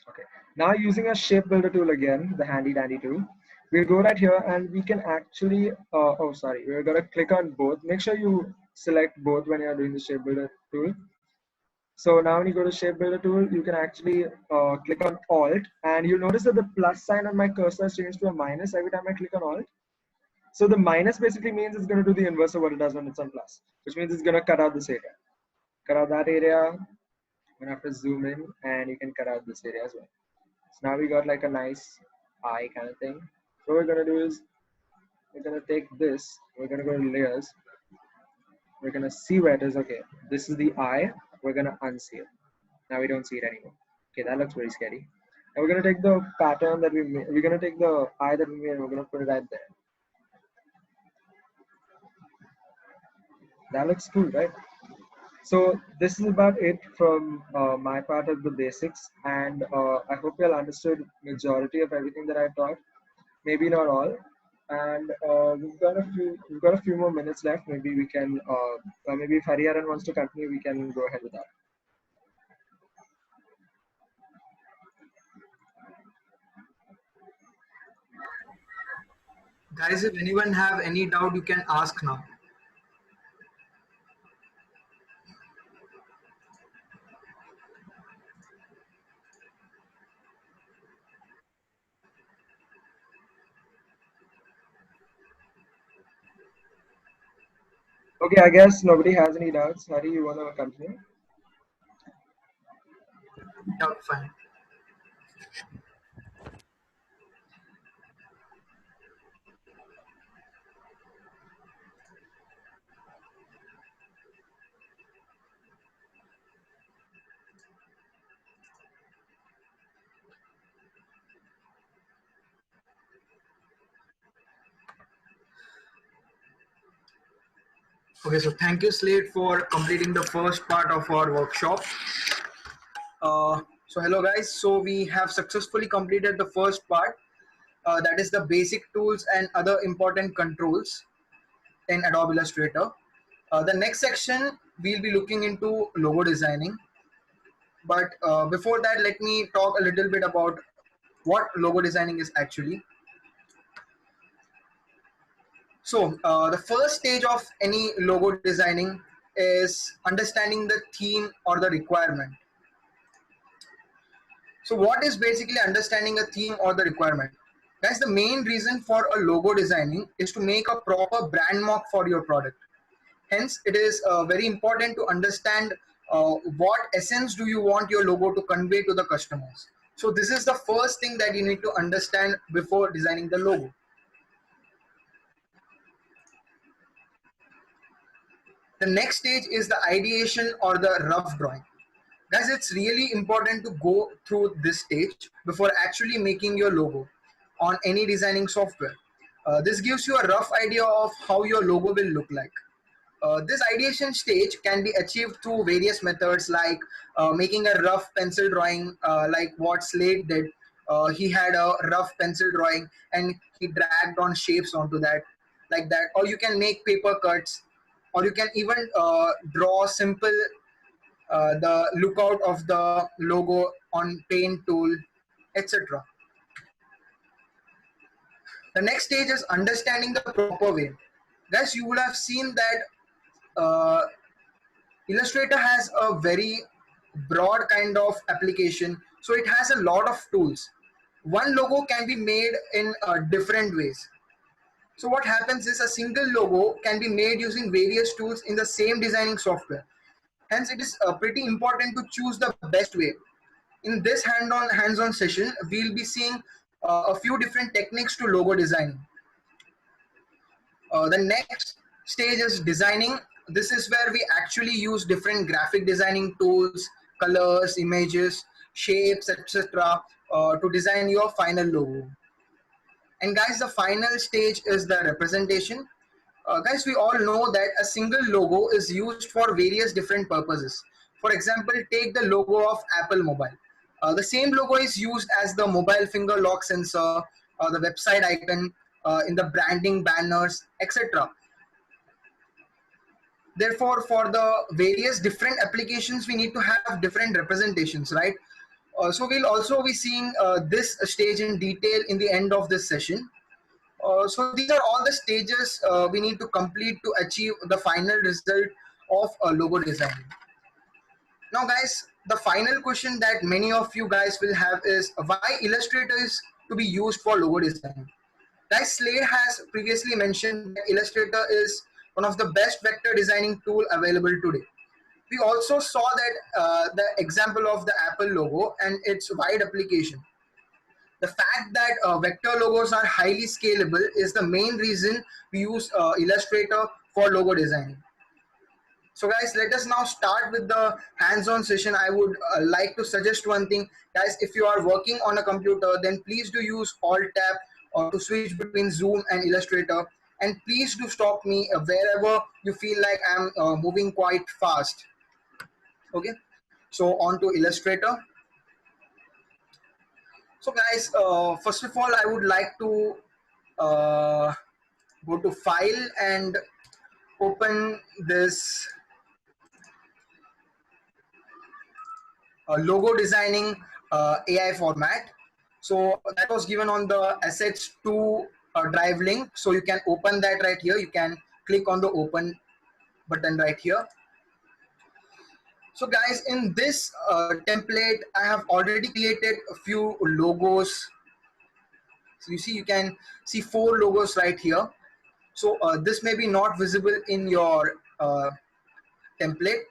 Okay. Now using a shape builder tool again, the handy dandy tool, we'll go right here and we can actually, we're gonna click on both. Make sure you select both when you're doing the shape builder tool. So now when you go to shape builder tool, you can actually click on alt, and you'll notice that the plus sign on my cursor has changed to a minus every time I click on alt. So the minus basically means it's going to do the inverse of what it does when it's on plus, which means it's going to cut out this area. Cut out that area. I'm going to have to zoom in, and you can cut out this area as well. So now we got like a nice eye kind of thing. So what we're going to do is we're going to take this, we're going to go to layers, we're going to see where it is. Okay, this is the eye, we're going to unsee it. Now we don't see it anymore. Okay, that looks very scary. And we're going to take the pattern that we made, we're going to take the eye that we made, and we're going to put it right there. That looks cool, right? So this is about it from my part of the basics, and I hope you all understood majority of everything that I taught. Maybe not all, and we've got a few more minutes left. Maybe we can maybe if Hariharan wants to continue, we can go ahead with that. Guys, if anyone have any doubt, you can ask now. Okay, I guess nobody has any doubts. Hari, you want to continue? Yeah, fine. Okay, so thank you, Slade, for completing the first part of our workshop. So hello guys, so we have successfully completed the first part, that is the basic tools and other important controls in Adobe Illustrator. The next section we'll be looking into logo designing, but before that let me talk a little bit about what logo designing is actually. So the first stage of any logo designing is understanding the theme or the requirement. So what is basically understanding a theme or the requirement? Guys, the main reason for a logo designing is to make a proper brand mark for your product. Hence, it is very important to understand what essence do you want your logo to convey to the customers. So this is the first thing that you need to understand before designing the logo. The next stage is the ideation or the rough drawing. Guys, it's really important to go through this stage before actually making your logo on any designing software. This gives you a rough idea of how your logo will look like. This ideation stage can be achieved through various methods like making a rough pencil drawing, like what Slade did. He had a rough pencil drawing and he dragged on shapes onto that, like that. Or you can make paper cuts, or you can even draw simple the lookout of the logo on paint tool, etc. The next stage is understanding the proper way. Guys, you would have seen that Illustrator has a very broad kind of application, so it has a lot of tools. One logo can be made in different ways. So what happens is a single logo can be made using various tools in the same designing software. Hence, it is pretty important to choose the best way. In this hands-on session, we'll be seeing a few different techniques to logo designing. The next stage is designing. This is where we actually use different graphic designing tools, colors, images, shapes, etc. To design your final logo. And guys, the final stage is the representation. Guys, we all know that a single logo is used for various different purposes. For example, take the logo of Apple Mobile. The same logo is used as the mobile finger lock sensor, the website icon, in the branding banners, etc. Therefore, for the various different applications, we need to have different representations, right? So we'll also be seeing this stage in detail in the end of this session. So these are all the stages we need to complete to achieve the final result of logo design. Now guys, the final question that many of you guys will have is why Illustrator is to be used for logo design. Guys, Slade has previously mentioned that Illustrator is one of the best vector designing tool available today. We also saw that the example of the Apple logo and its wide application. The fact that vector logos are highly scalable is the main reason we use Illustrator for logo designing. So guys, let us now start with the hands-on session. I would like to suggest one thing. Guys, if you are working on a computer, then please do use Alt-Tab to switch between Zoom and Illustrator. And please do stop me wherever you feel like I'm moving quite fast. Okay, so on to Illustrator. So guys, first of all, I would like to go to File and open this logo designing AI format. So that was given on the assets to drive link. So you can open that right here. You can click on the open button right here. So guys, in this template, I have already created a few logos. So you see, you can see 4 logos right here. So this may be not visible in your template.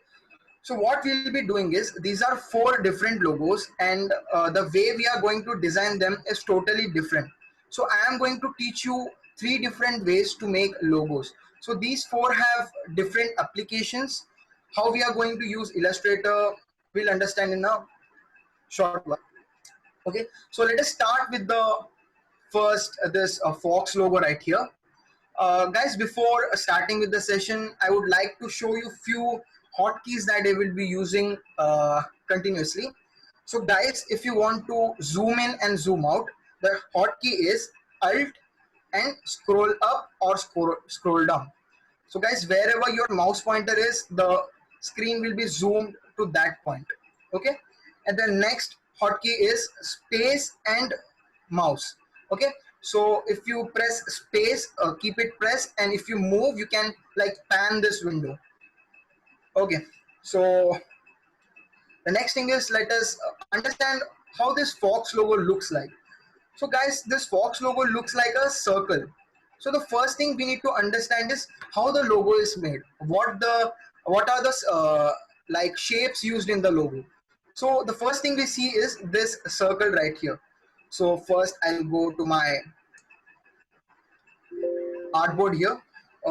So what we'll be doing is, these are 4 different logos, and the way we are going to design them is totally different. So I am going to teach you 3 different ways to make logos. So these 4 have different applications. How we are going to use Illustrator, we'll understand in a short while. Okay, so let us start with the first, this Fox logo right here. Guys, before starting with the session, I would like to show you few hotkeys that I will be using continuously. So guys, if you want to zoom in and zoom out, the hotkey is Alt and scroll up or scroll down. So guys, wherever your mouse pointer is, the screen will be zoomed to that point. Okay, and the next hotkey is space and mouse. Okay, so if you press space, keep it pressed, and if you move, you can like pan this window. Okay, so the next thing is, let us understand how this Fox logo looks like. So guys, this Fox logo looks like a circle. So the first thing we need to understand is how the logo is made. What are the like shapes used in the logo. So the first thing we see is this circle right here. So first I'll go to my artboard here.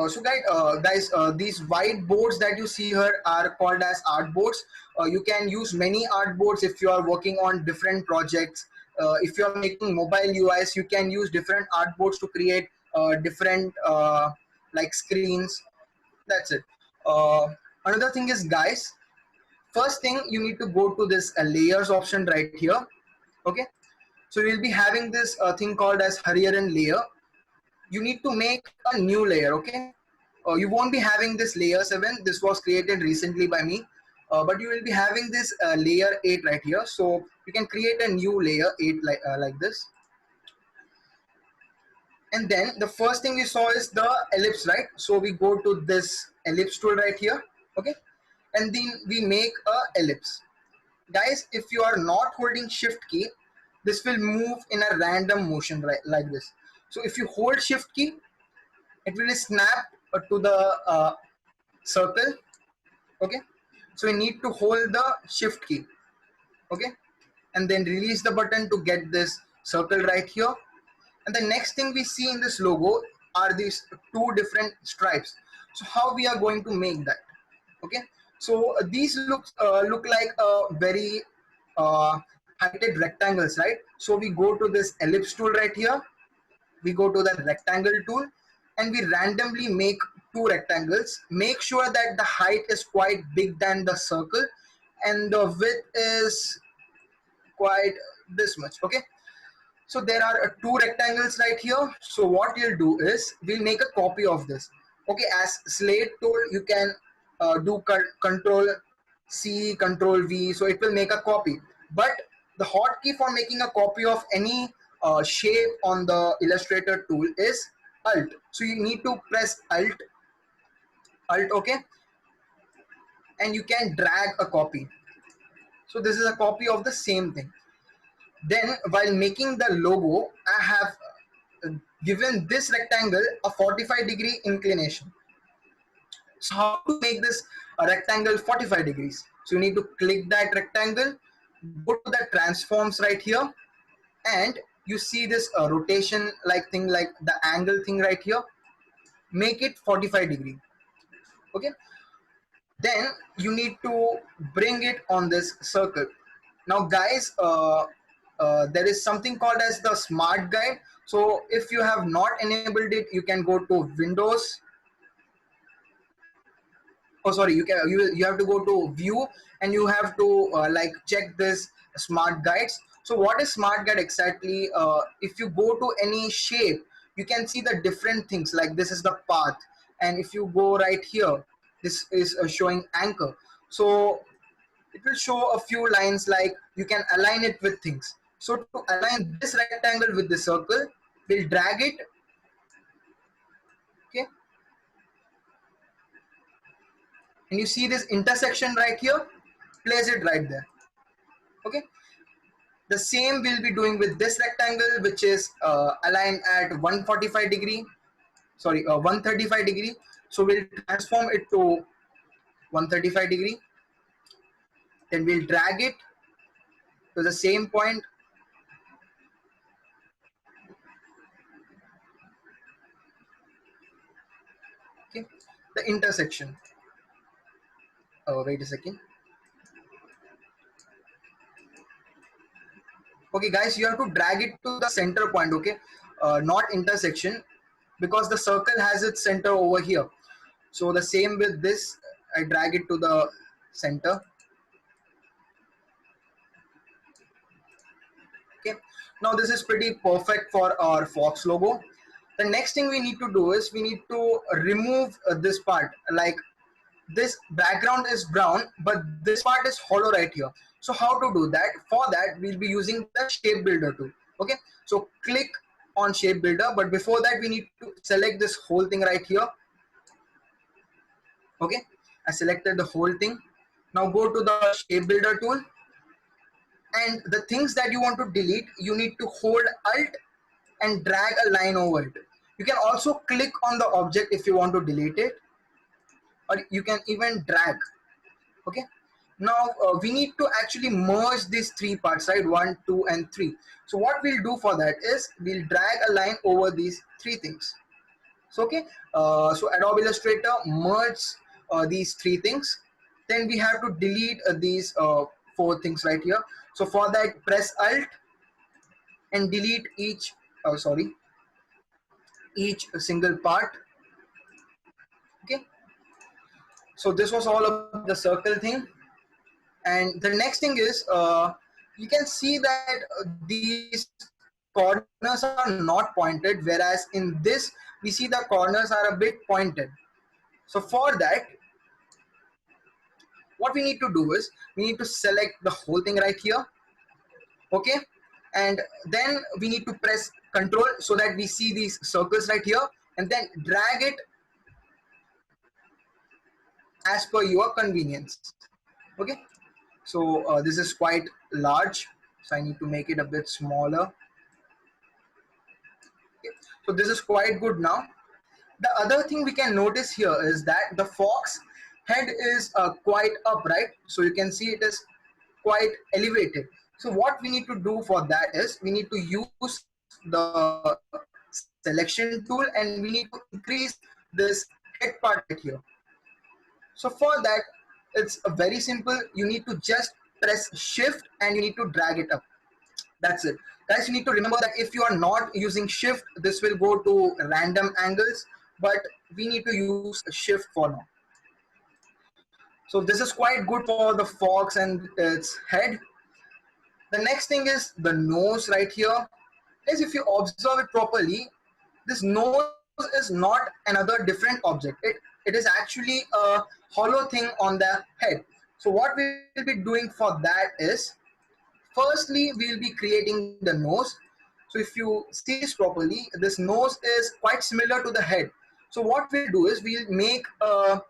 So guys, these white boards that you see here are called as artboards. You can use many artboards if you are working on different projects. If you are making mobile UIs, you can use different artboards to create different like screens. That's it. Another thing is, guys, first thing you need to go to this layers option right here. Okay, so we'll be having this thing called as Hariharan layer. You need to make a new layer. Okay, you won't be having this layer 7. This was created recently by me, but you will be having this layer 8 right here. So you can create a new layer 8 like this. And then the first thing we saw is the ellipse, right? So we go to this ellipse tool right here. Okay, and then we make a ellipse. Guys, if you are not holding shift key, this will move in a random motion, right, like this. So if you hold shift key, it will snap to the circle. Okay, so we need to hold the shift key. Okay, and then release the button to get this circle right here. And the next thing we see in this logo are these 2 different stripes. So how we are going to make that? Okay, so these look like a very heighted rectangles, right? So we go to this ellipse tool right here. We go to the rectangle tool, and we randomly make 2 rectangles. Make sure that the height is quite big than the circle, and the width is quite this much. Okay, so there are 2 rectangles right here. So what you'll do is, we'll make a copy of this. Okay, as Slade told, you can do Control C, Control V, so it will make a copy. But the hotkey for making a copy of any shape on the Illustrator tool is Alt. So you need to press Alt, okay, and you can drag a copy. So this is a copy of the same thing. Then while making the logo, I have given this rectangle a 45-degree inclination. So how to make this a rectangle 45 degrees? So you need to click that rectangle, go to the transforms right here, and you see this rotation like thing, like the angle thing right here. Make it 45 degree. Okay. Then you need to bring it on this circle. Now guys, there is something called as the smart guide. So if you have not enabled it, you can go to Windows. Oh sorry, you have to go to view, and you have to like check this smart guides. So what is smart guide exactly? If you go to any shape, you can see the different things, like this is the path, and if you go right here, this is showing anchor. So it will show a few lines, like you can align it with things. So to align this rectangle with the circle, we'll drag it. Okay, and you see this intersection right here, place it right there. Okay, the same we'll be doing with this rectangle, which is aligned at 145 degree, sorry, 135 degree. So we'll transform it to 135 degree, then we'll drag it to the same point. Okay, the intersection. Oh, wait a second. Okay guys, you have to drag it to the center point, okay, not intersection, because the circle has its center over here. So the same with this, I drag it to the center. Okay, now this is pretty perfect for our Fox logo. The next thing we need to do is we need to remove this part, like this background is brown, but this part is hollow right here. So how to do that? For that, we'll be using the shape builder tool. Okay, so click on shape builder, but before that we need to select this whole thing right here. Okay, I selected the whole thing. Now go to the shape builder tool, and the things that you want to delete, you need to hold Alt and drag a line over it. You can also click on the object if you want to delete it, or you can even drag. Okay, now we need to actually merge these three parts, right? 1, 2 and 3. So what we'll do for that is we'll drag a line over these three things. So okay, so Adobe Illustrator merge these three things. Then we have to delete these four things right here. So for that, press Alt and delete each each single part. Okay, so this was all about the circle thing. And the next thing is you can see that these corners are not pointed, whereas in this we see the corners are a bit pointed. So for that, what we need to do is we need to select the whole thing right here. Okay, and then we need to press Control so that we see these circles right here, and then drag it as per your convenience. Okay, so this is quite large, so I need to make it a bit smaller. Okay. So this is quite good now. The other thing we can notice here is that the fox head is quite upright, so you can see it is quite elevated. So what we need to do for that is we need to use the selection tool, and we need to increase this head part right here. So for that, it's very simple. You need to just press shift and you need to drag it up. That's it. Guys, you need to remember that if you are not using shift, this will go to random angles, but we need to use shift for now. So this is quite good for the fox and its head. The next thing is the nose right here. Guys, if you observe it properly, this nose is not another different object. It is actually a hollow thing on the head. So what we will be doing for that is, Firstly, we'll be creating the nose. So if you see this properly, this nose is quite similar to the head. So what we'll do is we'll make a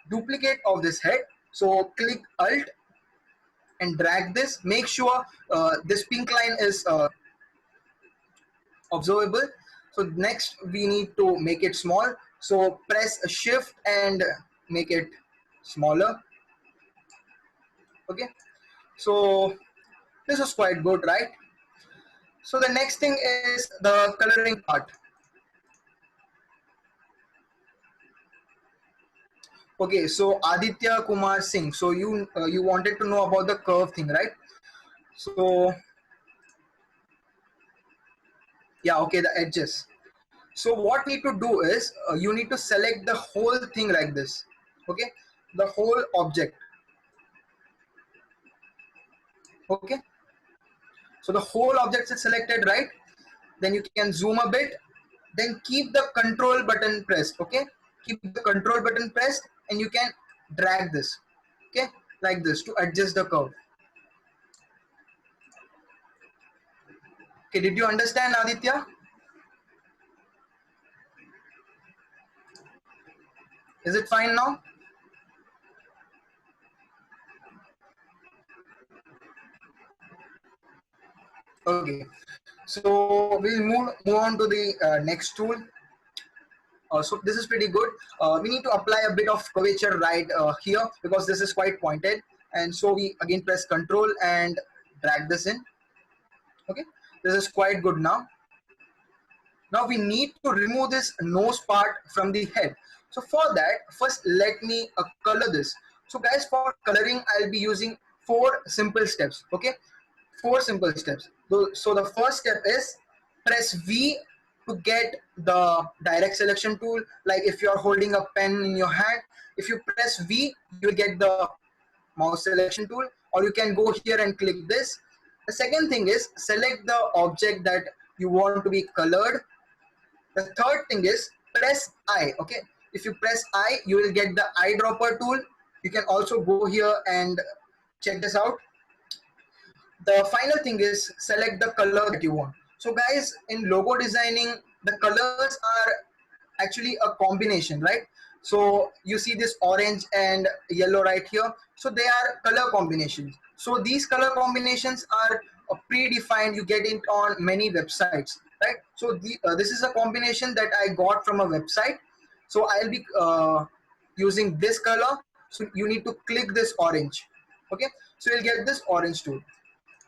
duplicate of this head. So click Alt and drag this. Make sure this pink line is observable. So next we need to make it small. So press Shift and make it smaller. Okay. So this is quite good, right? So the next thing is the coloring part. Okay, so Aditya Kumar Singh. So you wanted to know about the curve thing, right? So yeah, okay, the edges. So what you need to do is you need to select the whole thing like this. Okay, the whole object. Okay, so the whole object is selected, right? Then you can zoom a bit. Then keep the control button pressed. Okay, keep the control button pressed, and you can drag this. Okay, like this to adjust the curve. Okay, did you understand, Aditya? Is it fine now? Okay, so we'll move on to the next tool. So this is pretty good. We need to apply a bit of curvature right here because this is quite pointed, and so we again press Control and drag this in. Okay, this is quite good now. Now we need to remove this nose part from the head. So for that, first let me color this. So guys, for coloring, I'll be using 4 simple steps. Okay, 4 simple steps. So the first step is press V to get the direct selection tool. Like if you're holding a pen in your hand, if you press V, you will get the mouse selection tool, or you can go here and click this. The second thing is select the object that you want to be colored. The third thing is press I. Okay, if you press I, you will get the eyedropper tool. You can also go here and check this out. The final thing is select the color that you want. So guys, in logo designing, the colors are actually a combination, right? So you see this orange and yellow right here. So they are color combinations. So these color combinations are predefined. You get it on many websites, right? So this is a combination that I got from a website. So I'll be using this color. So you need to click this orange. Okay, so you'll get this orange tool.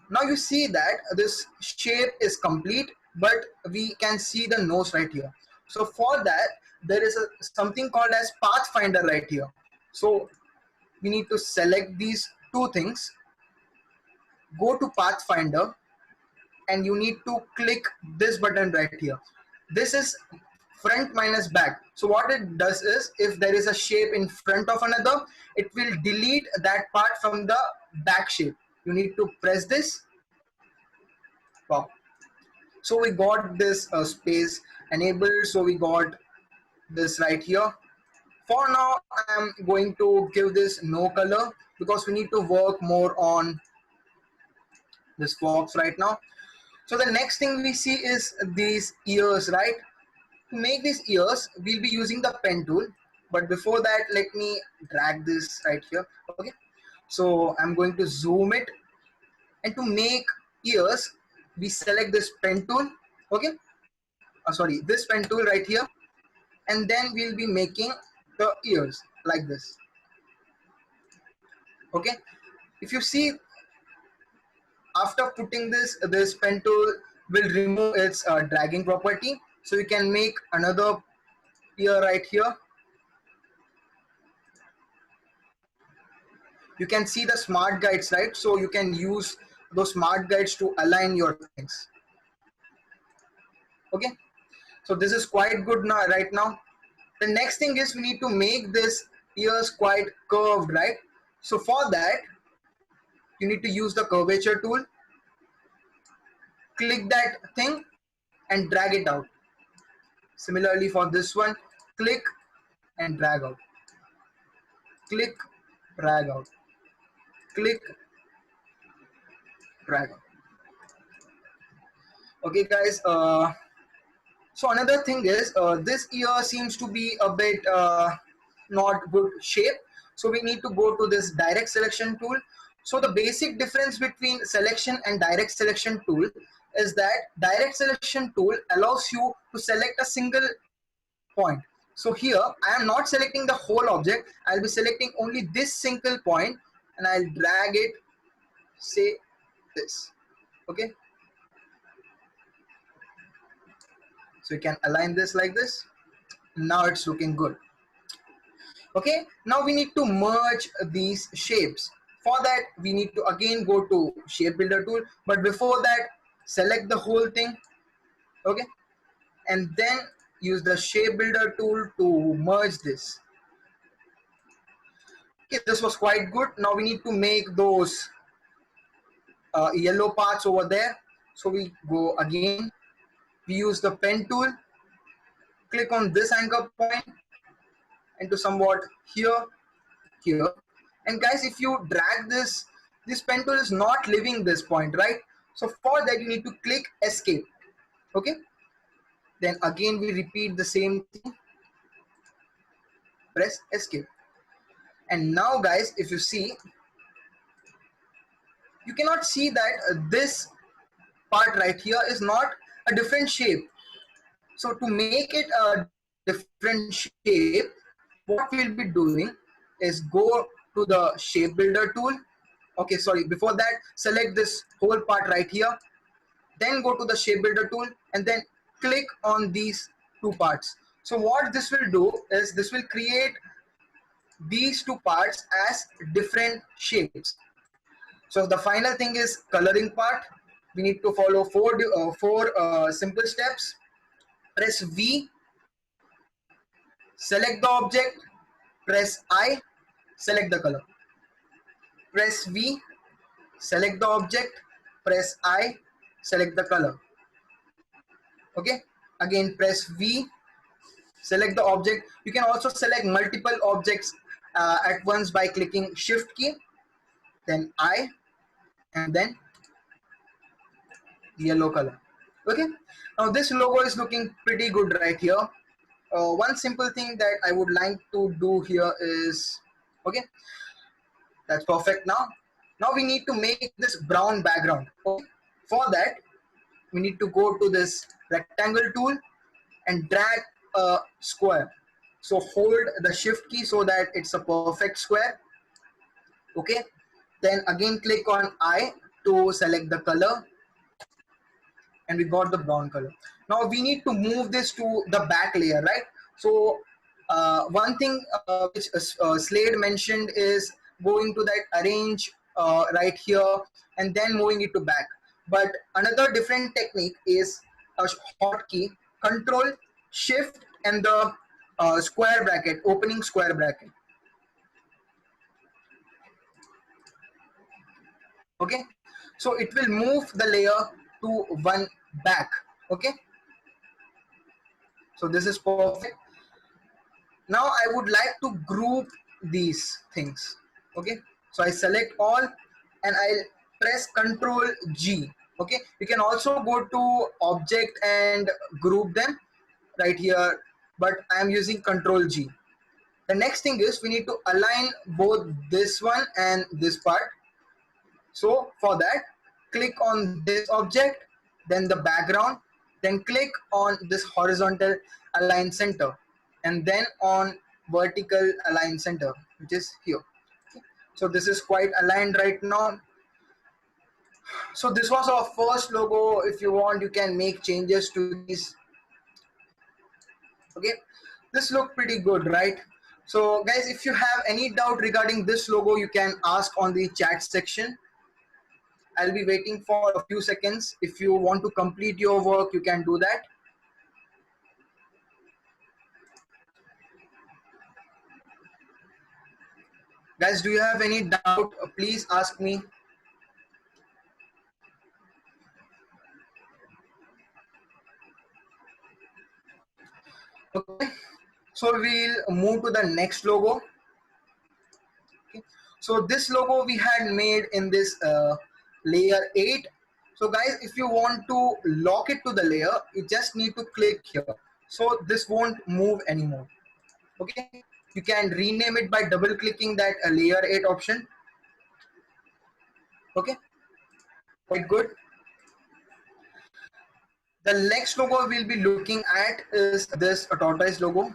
Now you see that this shape is complete, but we can see the nose right here. So for that, there is something called as Pathfinder right here. So we need to select these 2 things, go to Pathfinder, and you need to click this button right here. This is front minus back. So what it does is, if there is a shape in front of another, it will delete that part from the back shape. You need to press this. Wow. So we got this space enabled. So we got this right here. For now, I'm going to give this no color because we need to work more on this fox right now. So the next thing we see is these ears, right? To make these ears, we'll be using the pen tool. But before that, let me drag this right here. Okay. So I'm going to zoom it. And to make ears, we select this pen tool. Okay. Sorry, this pen tool right here. And then we'll be making the ears like this. Okay. If you see, after putting this pen tool will remove its dragging property. So you can make another ear right here. You can see the smart guides, right? So you can use those smart guides to align your things. Okay. So this is quite good now, right now. The next thing is we need to make this ears quite curved, right? So for that, you need to use the curvature tool. Click that thing and drag it out. Similarly for this one, click and drag out. Click, drag out. Click, drag out. Okay, guys. So another thing is this ear seems to be a bit not good shape. So we need to go to this direct selection tool. So the basic difference between selection and direct selection tool is that direct selection tool allows you to select a single point. So here I am not selecting the whole object. I'll be selecting only this single point and I'll drag it, say this. Okay. So you can align this like this. Now it's looking good. Okay, now we need to merge these shapes. For that we need to again go to shape builder tool, but before that select the whole thing. Okay, and then use the shape builder tool to merge this. Okay, this was quite good. Now we need to make those yellow parts over there. So we go again, we use the pen tool, click on this anchor point into somewhat here, here. And guys, if you drag this pen tool is not leaving this point, right? So for that you need to click escape. Okay, then again we repeat the same thing, press escape. And now guys, if you see, you cannot see that this part right here is not a different shape. So to make it a different shape, what we'll be doing is go to the shape builder tool. Okay, sorry, before that select this whole part right here, then go to the shape builder tool and then click on these two parts. So what this will do is this will create these two parts as different shapes. So the final thing is coloring part. We need to follow four simple steps. Press V, select the object, press I, select the color. Press V, select the object, press I, select the color. Okay, again press V, select the object. You can also select multiple objects at once by clicking shift key, then I, and then yellow color. Okay, now this logo is looking pretty good right here. One simple thing that I would like to do here is, okay, that's perfect. Now we need to make this brown background. Okay, for that we need to go to this rectangle tool and drag a square. So hold the shift key so that it's a perfect square. Okay, then again click on I to select the color, and we got the brown color. Now we need to move this to the back layer, right? So one thing which Slade mentioned is going to that arrange right here and then moving it to back. But another different technique is a hotkey, Control Shift and the square bracket, opening square bracket. Okay, so it will move the layer to one back. Okay, so this is perfect. Now I would like to group these things. Okay, so I select all and I'll press Ctrl G. Okay, you can also go to object and group them right here, but I am using Ctrl G. The next thing is we need to align both this one and this part. So for that, click on this object, then the background, then click on this horizontal align center, and then on vertical align center, which is here. So this is quite aligned right now. So this was our first logo. If you want, you can make changes to these. Okay, this look pretty good, right? So guys, if you have any doubt regarding this logo, you can ask on the chat section. I'll be waiting for a few seconds. If you want to complete your work, you can do that. Guys, do you have any doubt? Please ask me. Okay, so we'll move to the next logo. Okay. So this logo we had made in this layer 8. So guys, if you want to lock it to the layer, you just need to click here. So this won't move anymore. Okay, you can rename it by double clicking that layer 8 option. Okay, quite good. The next logo we'll be looking at is this tortoise logo.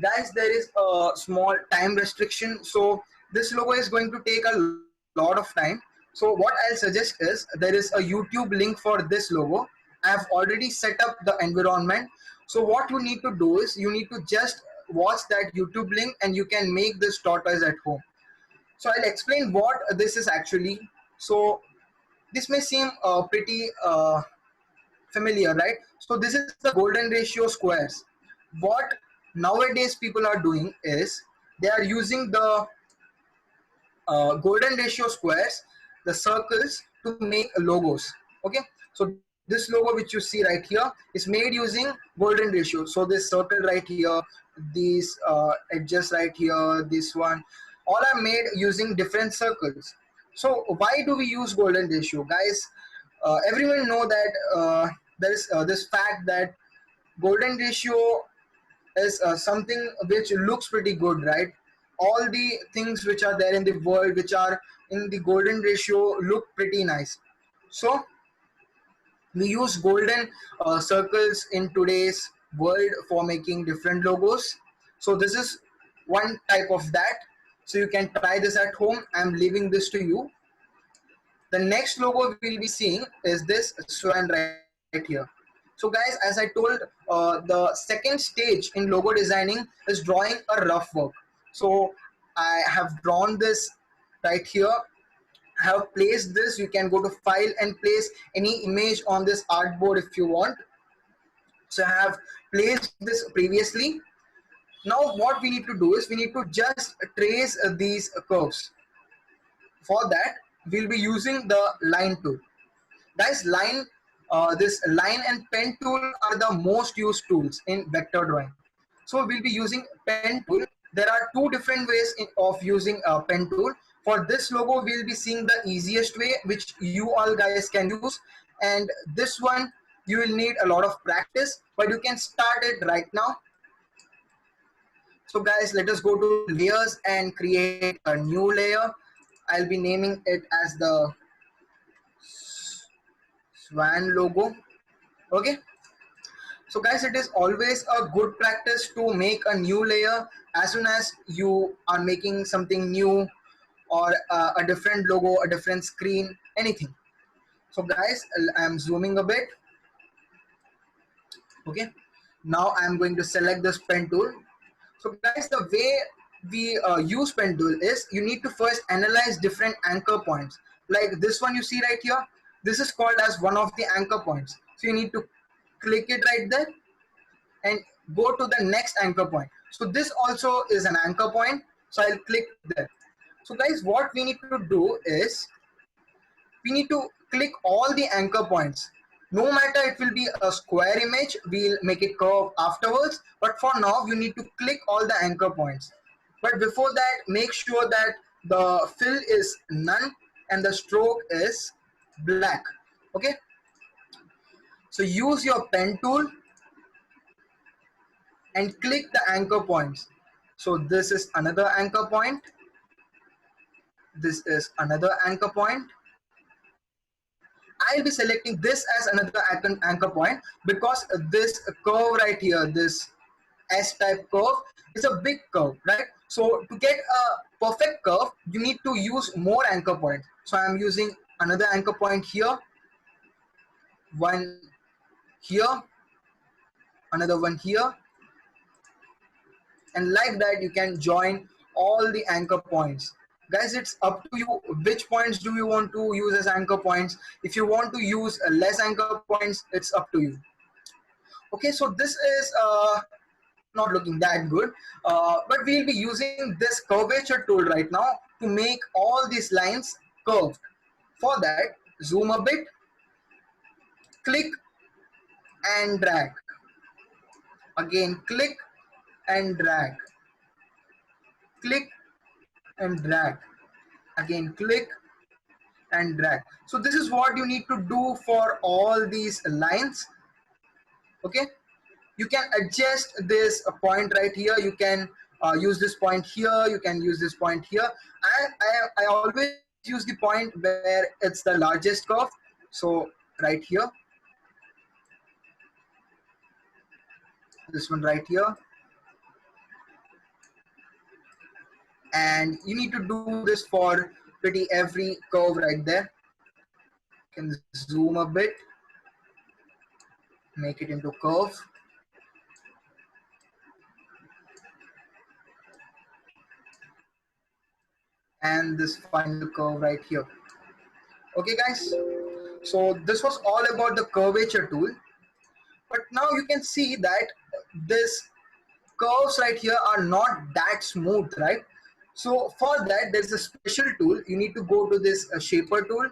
Guys, there is a small time restriction, so this logo is going to take a lot of time. So what I'll suggest is there is a YouTube link for this logo. I have already set up the environment. So what you need to do is you need to just watch that YouTube link and you can make this tortoise at home. So I'll explain what this is actually. So this may seem pretty familiar, right? So this is the golden ratio squares. What nowadays people are doing is they are using the golden ratio squares, the circles, to make logos. Okay, so this logo which you see right here is made using golden ratio. So this circle right here, these edges right here, this one, all are made using different circles. So why do we use golden ratio, guys? Everyone know that there is this fact that golden ratio is something which looks pretty good, right? All the things which are there in the world which are in the golden ratio look pretty nice. So we use golden circles in today's world for making different logos. So this is one type of that. So you can try this at home. I'm leaving this to you. The next logo we'll be seeing is this swan right here. So guys, as I told, the second stage in logo designing is drawing a rough work. So I have drawn this right here. I have placed this. You can go to file and place any image on this artboard if you want. So I have placed this previously. Now what we need to do is we need to just trace these curves. For that, we'll be using the line tool. Guys, this line and pen tool are the most used tools in vector drawing. So we'll be using pen tool. There are two different ways of using a pen tool. For this logo, we'll be seeing the easiest way, which you all guys can use. And this one, you will need a lot of practice, but you can start it right now. So guys, let us go to layers and create a new layer. I'll be naming it as the swan logo. Okay, so guys, it is always a good practice to make a new layer as soon as you are making something new, or a different logo, a different screen, anything. So guys, I'm zooming a bit. Okay, now I'm going to select this pen tool. So guys, the way we use pen tool is you need to first analyze different anchor points. Like this one you see right here, this is called as one of the anchor points. So you need to click it right there and go to the next anchor point. So this also is an anchor point. So I'll click there. So guys, what we need to do is we need to click all the anchor points. No matter it will be a square image, we'll make it curve afterwards. But for now, you need to click all the anchor points. But before that, make sure that the fill is none and the stroke is black. Okay. So use your pen tool and click the anchor points. So this is another anchor point. This is another anchor point. I'll be selecting this as another anchor point because this curve right here, this S-type curve, is a big curve, right? So to get a perfect curve, you need to use more anchor points. So I'm using another anchor point here, one here, another one here, and like that you can join all the anchor points. Guys, it's up to you which points do you want to use as anchor points. If you want to use less anchor points, it's up to you. Okay, so this is not looking that good, but we'll be using this curvature tool right now to make all these lines curved. For that, zoom a bit, click and drag. Again, click and drag. Click and drag. Again, click and drag. So this is what you need to do for all these lines. Okay, you can adjust this point right here. You can use this point here, you can use this point here. I always use the point where it's the largest curve. So right here, this one right here, and you need to do this for pretty every curve right there. You can zoom a bit, make it into curve. And this final curve right here. Okay guys, so this was all about the curvature tool. But now you can see that this curves right here are not that smooth, right? So for that, there's a special tool. You need to go to this shaper tool,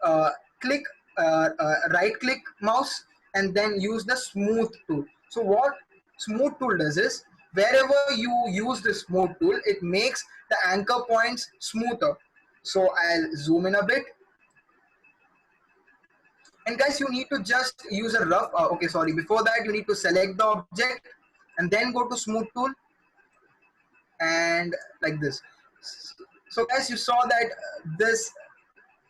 uh, click right click mouse, and then use the smooth tool. So what smooth tool does is, wherever you use the smooth tool, it makes the anchor points smoother. So I'll zoom in a bit. And guys, you need to just use a rough, okay, sorry, before that you need to select the object and then go to smooth tool and like this. So guys, you saw that this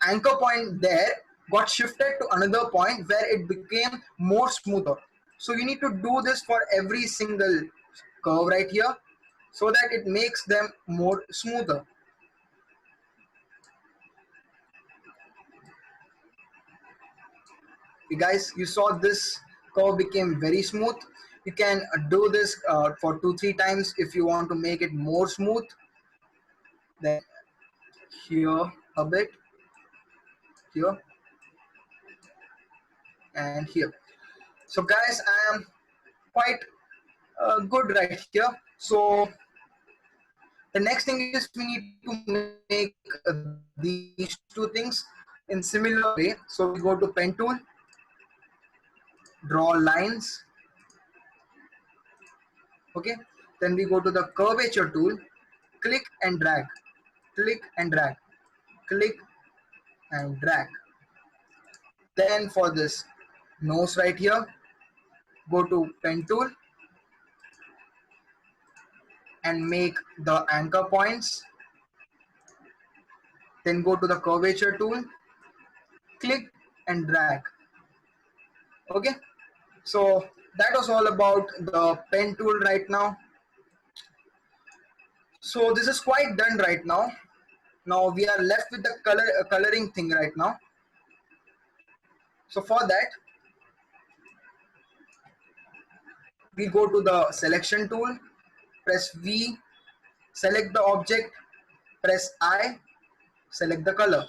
anchor point there got shifted to another point where it became more smoother. So you need to do this for every single curve right here so that it makes them more smoother. You guys, you saw this curve became very smooth. You can do this for 2-3 times if you want to make it more smooth. Then here a bit, here and here. So guys, I am quite good right here. So the next thing is we need to make these two things in similar way. So we go to pen tool, draw lines. Okay, then we go to the curvature tool, click and drag, click and drag, click and drag. Then for this nose right here, go to pen tool and make the anchor points. Then go to the curvature tool, click and drag. Okay, so that was all about the pen tool right now. So this is quite done right now. Now we are left with the coloring thing right now. So for that, we go to the selection tool, press V, select the object, press I, select the color.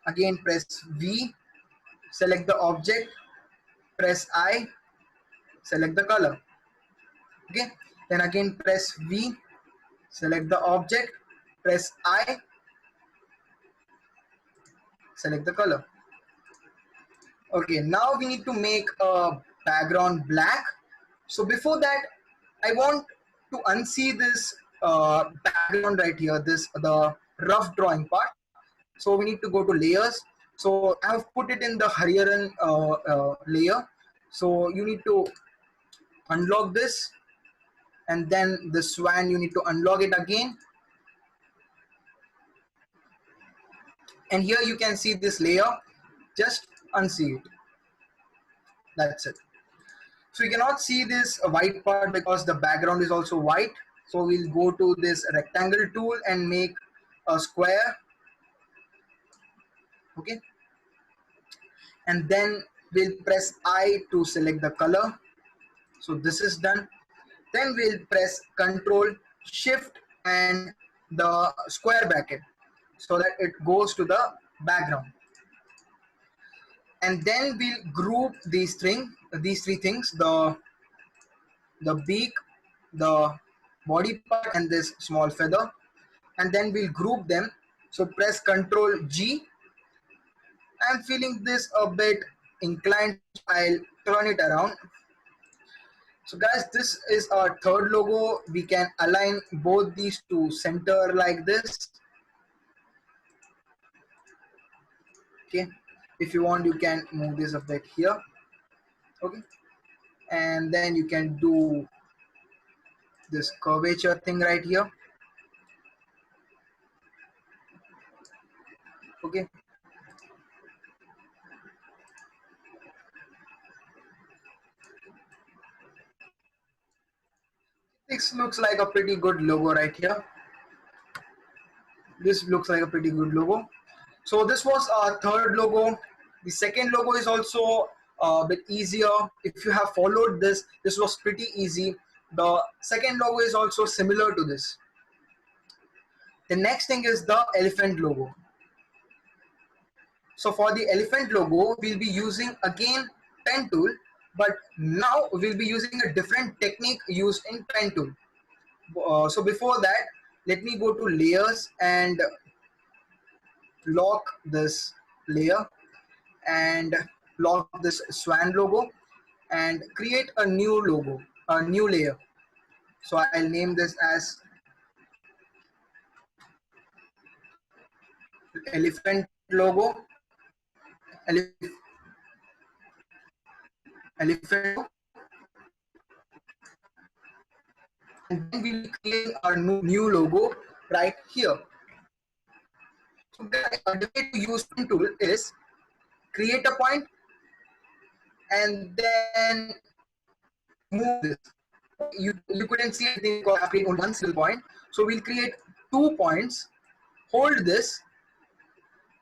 Again press V, select the object, press I, select the color. Okay, then again press V, select the object, press I, select the color. Okay, now we need to make a background black. So before that, I want to unsee this background right here, this the rough drawing part. So we need to go to layers. So I have put it in the Hariharan layer. So you need to unlock this, and then the swan, you need to unlock it again. And here you can see this layer, just unsee it. That's it. So you cannot see this white part because the background is also white. So we'll go to this rectangle tool and make a square. Okay. And then we'll press I to select the color. So this is done. Then we'll press Control Shift and the square bracket so that it goes to the background. And then we'll group these three things, the beak, the body part, and this small feather, and then we'll group them. So press Control G. I'm feeling this a bit inclined, so I'll turn it around. So guys, this is our third logo. We can align both these to center like this. Okay, if you want, you can move this a bit here. Okay, and then you can do this curvature thing right here. Okay, this looks like a pretty good logo right here. This looks like a pretty good logo. So this was our third logo. The second logo is also a bit easier. If you have followed this, this was pretty easy. The second logo is also similar to this. The next thing is the elephant logo. So for the elephant logo, we'll be using again pen tool, but now we'll be using a different technique used in pen tool. So before that, let me go to layers and lock this layer and lock this swan logo and create a new logo, a new layer. So I'll name this as elephant logo, elephant logo, and then we'll be creating our new logo right here. So guys, the way to use pen tool is create a point and then move this. You couldn't see anything because I create only one single point. So we'll create 2 points, hold this,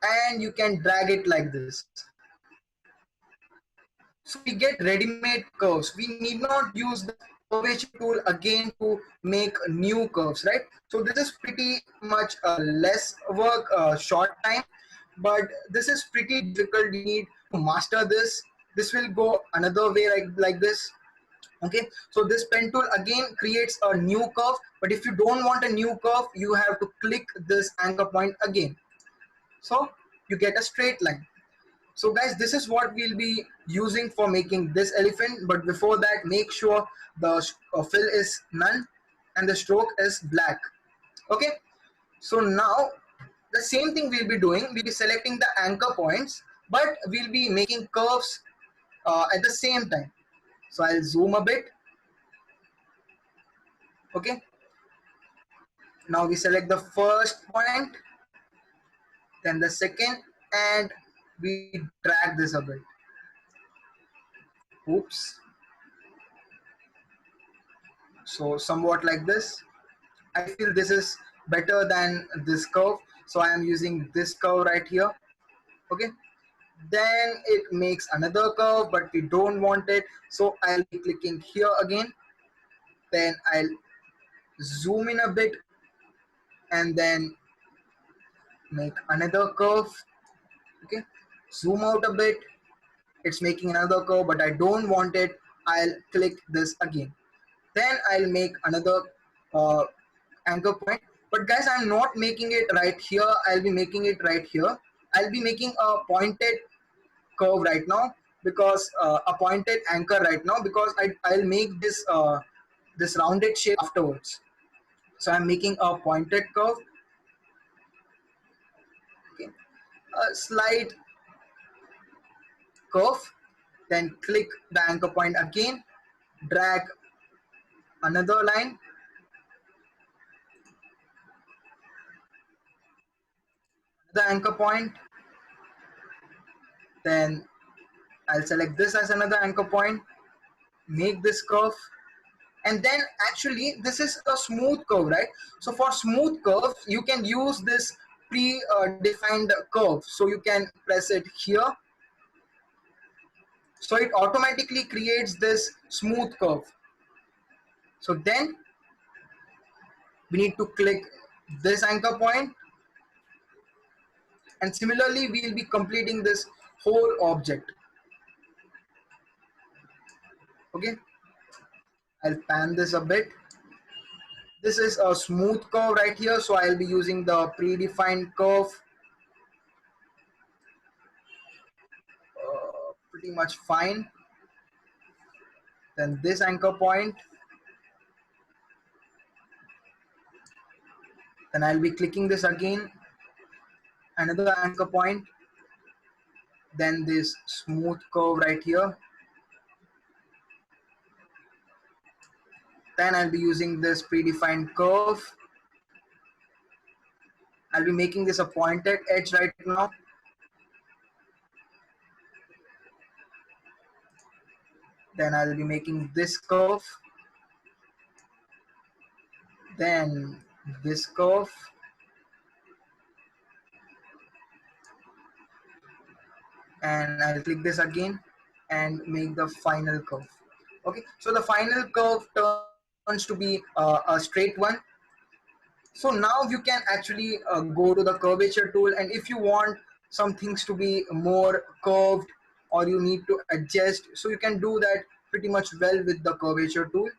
and you can drag it like this. So we get ready-made curves. We need not use the curvature tool again to make new curves, right? So this is pretty much less work, short time, but this is pretty difficult. You need to master this. This will go another way like this. Okay, so this pen tool again creates a new curve, but if you don't want a new curve, you have to click this anchor point again. So you get a straight line. So guys, this is what we'll be using for making this elephant, but before that, make sure the fill is none and the stroke is black. Okay, so now the same thing we'll be doing. We'll be selecting the anchor points, but we'll be making curves at the same time. So I'll zoom a bit. Okay, now we select the first point, then the second, and we drag this a bit. Oops. So somewhat like this. I feel this is better than this curve, so I am using this curve right here. Okay, then it makes another curve, but we don't want it, so I'll be clicking here again, then I'll zoom in a bit and then make another curve. Okay, zoom out a bit, it's making another curve, but I don't want it. I'll click this again, then I'll make another anchor point. But guys, I'm not making it right here, I'll be making it right here. I'll be making a pointed curve right now, because a pointed anchor right now, because I'll make this this rounded shape afterwards. So I'm making a pointed curve. Okay, a slight curve, then click the anchor point again, drag another line, the anchor point, then I'll select this as another anchor point, make this curve, and then actually this is a smooth curve, right? So for smooth curve, you can use this pre-defined curve. So you can press it here. So it automatically creates this smooth curve. So then we need to click this anchor point, and similarly we will be completing this whole object. Okay, I'll pan this a bit. This is a smooth curve right here, so I'll be using the predefined curve. Pretty much fine. Then this anchor point, then I'll be clicking this again, another anchor point, then this smooth curve right here. Then I'll be using this predefined curve. I'll be making this a pointed edge right now. Then I'll be making this curve. Then this curve. And I'll click this again and make the final curve. Okay, so the final curve turns to be a straight one. So now you can actually go to the curvature tool, and if you want some things to be more curved or you need to adjust, so you can do that pretty much well with the curvature tool.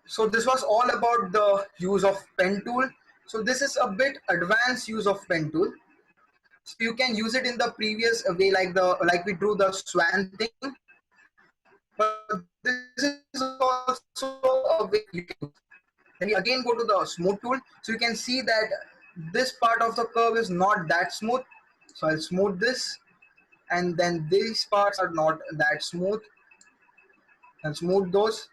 So this was all about the use of pen tool. So this is a bit advanced use of pen tool. So you can use it in the previous way, like we drew the swan thing. But this is also a way you can use. Then we again go to the smooth tool. So you can see that this part of the curve is not that smooth. So I'll smooth this, and then these parts are not that smooth. I'll smooth those.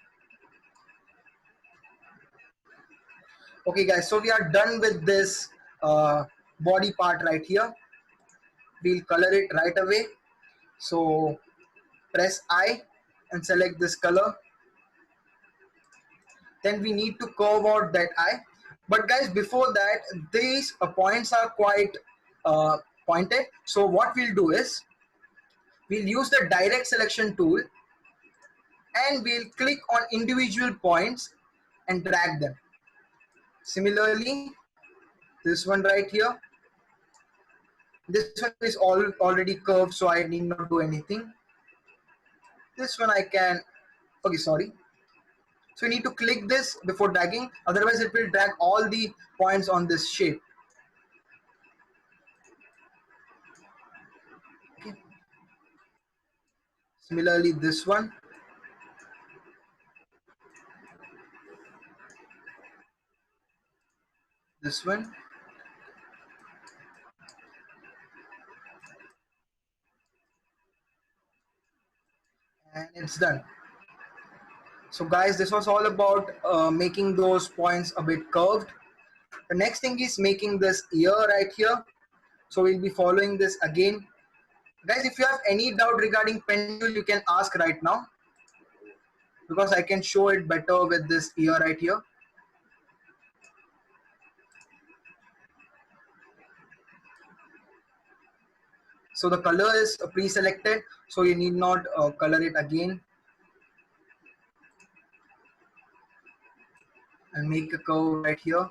Okay guys, so we are done with this body part right here. We'll color it right away. So press I and select this color. Then we need to curve out that eye. But guys, before that, these points are quite pointed. So what we'll do is, we'll use the direct selection tool and we'll click on individual points and drag them. Similarly, this one right here, this one is already curved, so I need not do anything. This one I can, okay, sorry. So you need to click this before dragging, otherwise it will drag all the points on this shape. Okay. Similarly, this one. This one. And it's done. So guys, this was all about making those points a bit curved. The next thing is making this ear right here. So we'll be following this again. Guys, if you have any doubt regarding pen tool, you can ask right now, because I can show it better with this ear right here. So the color is pre-selected, so you need not color it again. And make a curve right here.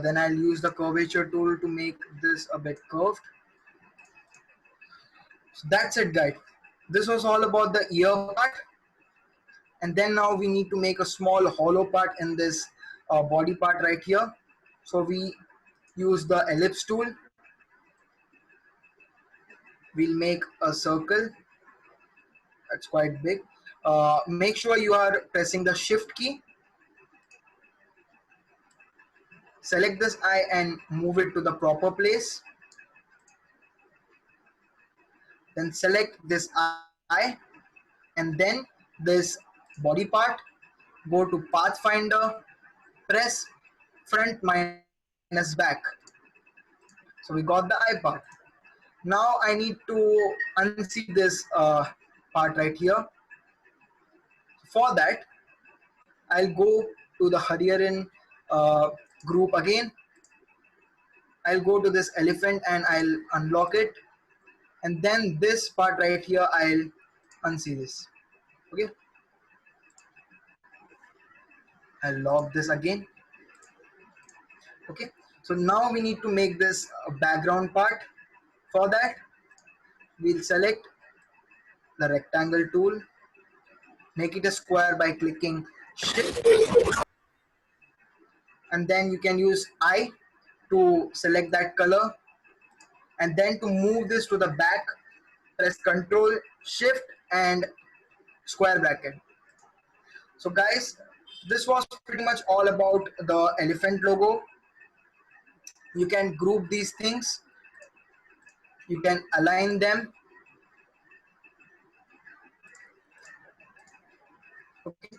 Then I'll use the curvature tool to make this a bit curved. So that's it, guys. This was all about the ear part. And then now we need to make a small hollow part in this body part right here. So we use the ellipse tool. We'll make a circle. That's quite big. Make sure you are pressing the shift key. Select this eye and move it to the proper place. Then select this eye and then this body part. Go to Pathfinder, press front minus back. So we got the eye part. Now I need to unseat this part right here. For that, I'll go to the Hariharan group again. I'll go to this elephant and I'll unlock it. And then this part right here, I'll unsee this. Okay. I'll lock this again. Okay. So now we need to make this background part. For that, we'll select the rectangle tool. Make it a square by clicking Shift. And then you can use I to select that color. And then to move this to the back, press Control, Shift, and square bracket. So guys, this was pretty much all about the elephant logo. You can group these things, you can align them. Okay.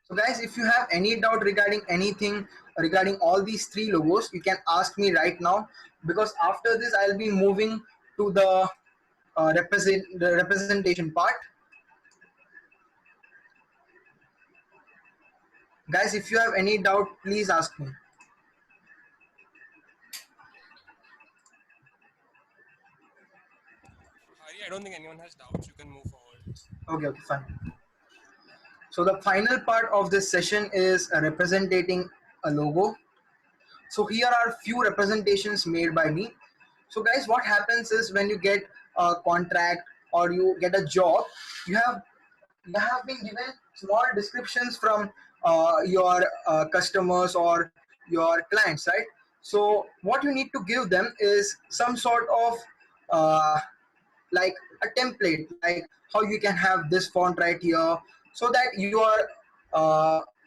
So guys, if you have any doubt regarding anything regarding all these three logos, you can ask me right now, because after this I'll be moving to the representation part. Guys, if you have any doubt, please ask me. Hari, I don't think anyone has doubts. You can move forward. Okay, fine. So the final part of this session is representing a logo. So here are few representations made by me. So guys, what happens is when you get a contract or you get a job, you have been given small descriptions from your customers or your clients, right? So what you need to give them is some sort of uh, like a template, like how you can have this font right here, so that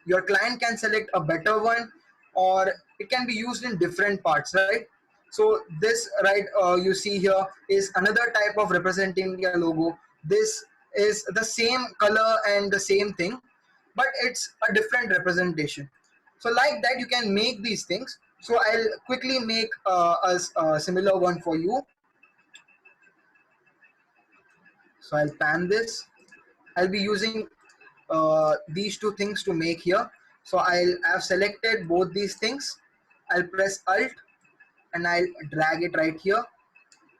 your client can select a better one, or it can be used in different parts, right? So this right you see here is another type of representing a logo. This is the same color and the same thing, but it's a different representation. So like that you can make these things. So I'll quickly make a similar one for you. So I'll pan this. I'll be using these two things to make here. So have selected both these things. I'll press Alt and I'll drag it right here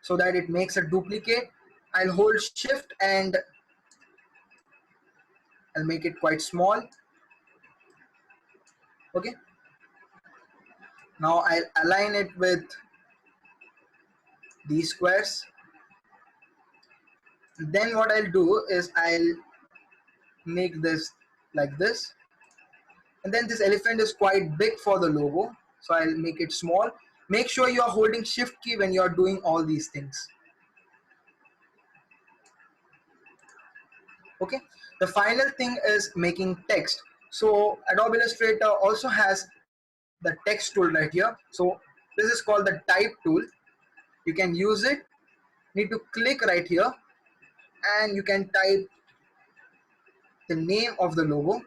so that it makes a duplicate. I'll hold Shift and I'll make it quite small. Okay. Now I'll align it with these squares. Then what I'll do is I'll make this like this. And then this elephant is quite big for the logo, so I'll make it small. Make sure you are holding Shift key when you are doing all these things. Okay, the final thing is making text. So Adobe Illustrator also has the text tool right here. So this is called the type tool. You can use it. Need to click right here and you can type the name of the logo.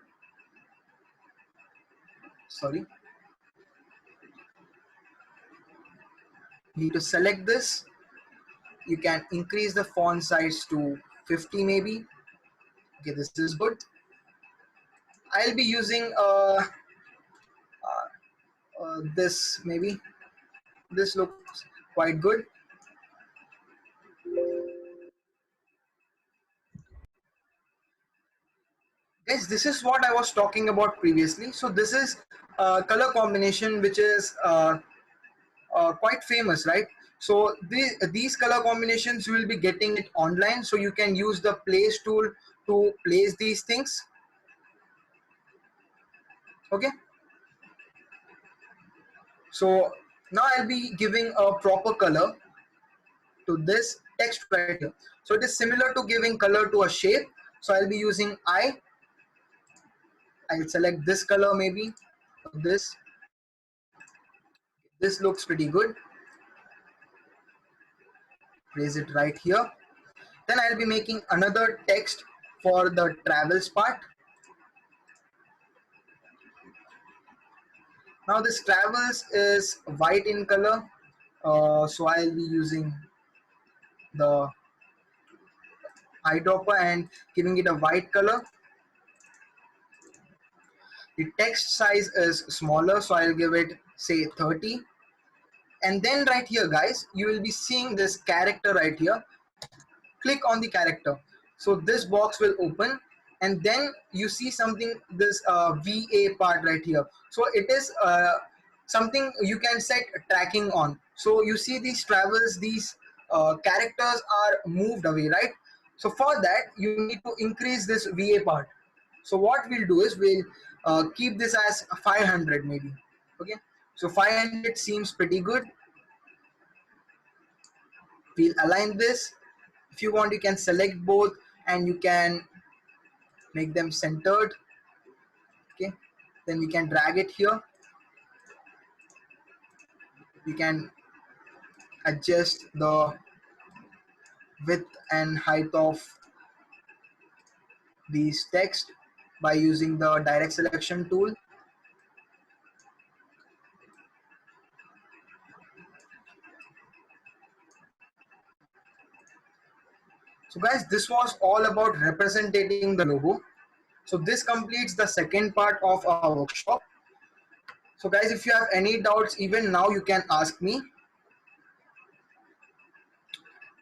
Sorry, you need to select this. You can increase the font size to 50 maybe. Okay, this is good. I'll be using this maybe. This looks quite good. Guys, this is what I was talking about previously. So this is a color combination which is quite famous, right? So these color combinations you will be getting it online. So you can use the place tool to place these things. Okay. So now I'll be giving a proper color to this text right here. So it is similar to giving color to a shape. So I'll be using I'll select this color maybe, this. This looks pretty good. Place it right here. Then I'll be making another text for the travels part. Now this travels is white in color, so I'll be using the eyedropper and giving it a white color. The text size is smaller, so I'll give it say 30. And then right here guys, you will be seeing this character right here. Click on the character. So this box will open and then you see something, this VA part right here. So it is something you can set tracking on. So you see these travels, these characters are moved away, right? So for that you need to increase this VA part. So what we'll do is we'll keep this as 500 maybe. Okay, so 500 seems pretty good. we'll align this. If you want, you can select both and you can make them centered. Okay, then we can drag it here. We can adjust the width and height of these text by using the direct selection tool. So guys, this was all about representing the logo. So this completes the second part of our workshop. So guys, if you have any doubts, even now you can ask me.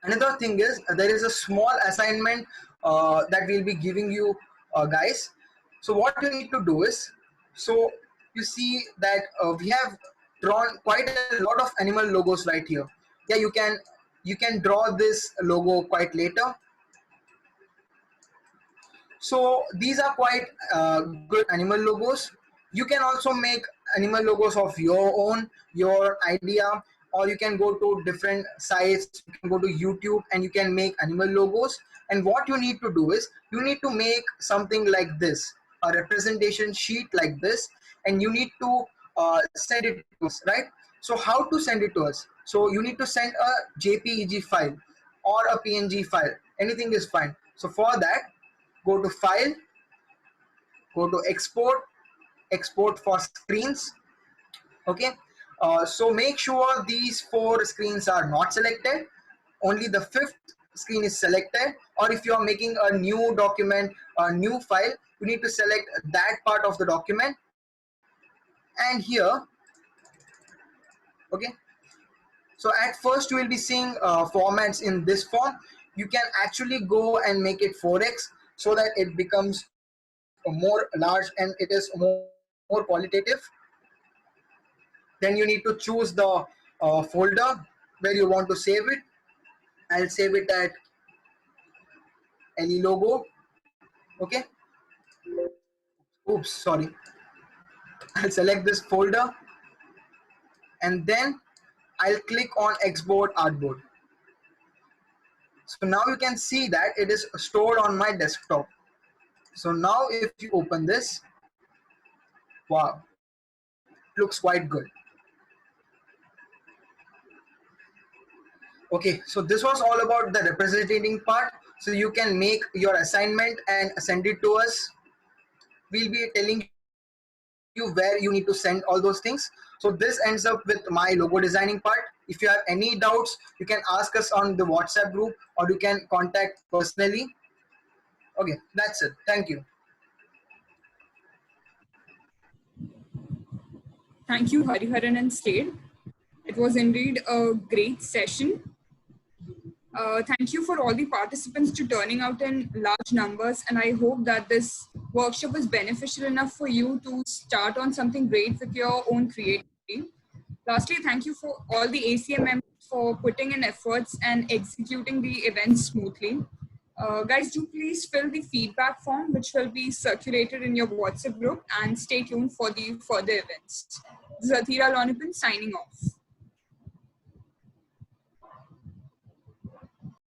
Another thing is there is a small assignment that we'll be giving you guys. So what you need to do is, so you see that we have drawn quite a lot of animal logos right here. Yeah, you can draw this logo quite later. So these are quite good animal logos. You can also make animal logos of your own, your idea, or you can go to different sites, you can go to YouTube and you can make animal logos. And what you need to do is, you need to make something like this, a representation sheet like this, and you need to send it to us, right? So how to send it to us? So you need to send a JPEG file or a PNG file, anything is fine. So for that, go to File, go to Export, Export for screens. Okay, so make sure these 4 screens are not selected. Only the 5th screen is selected. Or if you are making a new document, a new file, you need to select that part of the document. And here, okay. So at first you will be seeing formats in this form. You can actually go and make it 4x so that it becomes more large and it is more qualitative. Then you need to choose the folder where you want to save it. I'll save it at LE logo. Okay. Oops, sorry. I'll select this folder and then I'll click on Export Artboard. So now you can see that it is stored on my desktop. So now if you open this, wow, it looks quite good. Okay, so this was all about the representing part. So you can make your assignment and send it to us. We'll be telling you where you need to send all those things. So this ends up with my logo designing part. If you have any doubts, you can ask us on the WhatsApp group or you can contact personally. Okay, that's it. Thank you. Thank you, Hariharan and Slade. It was indeed a great session. Thank you for all the participants to turning out in large numbers, and I hope that this workshop was beneficial enough for you to start on something great with your own creativity. Lastly, thank you for all the ACM members for putting in efforts and executing the event smoothly. Guys, do please fill the feedback form, which will be circulated in your WhatsApp group, and stay tuned for the further events. This is Athira Lonipan signing off.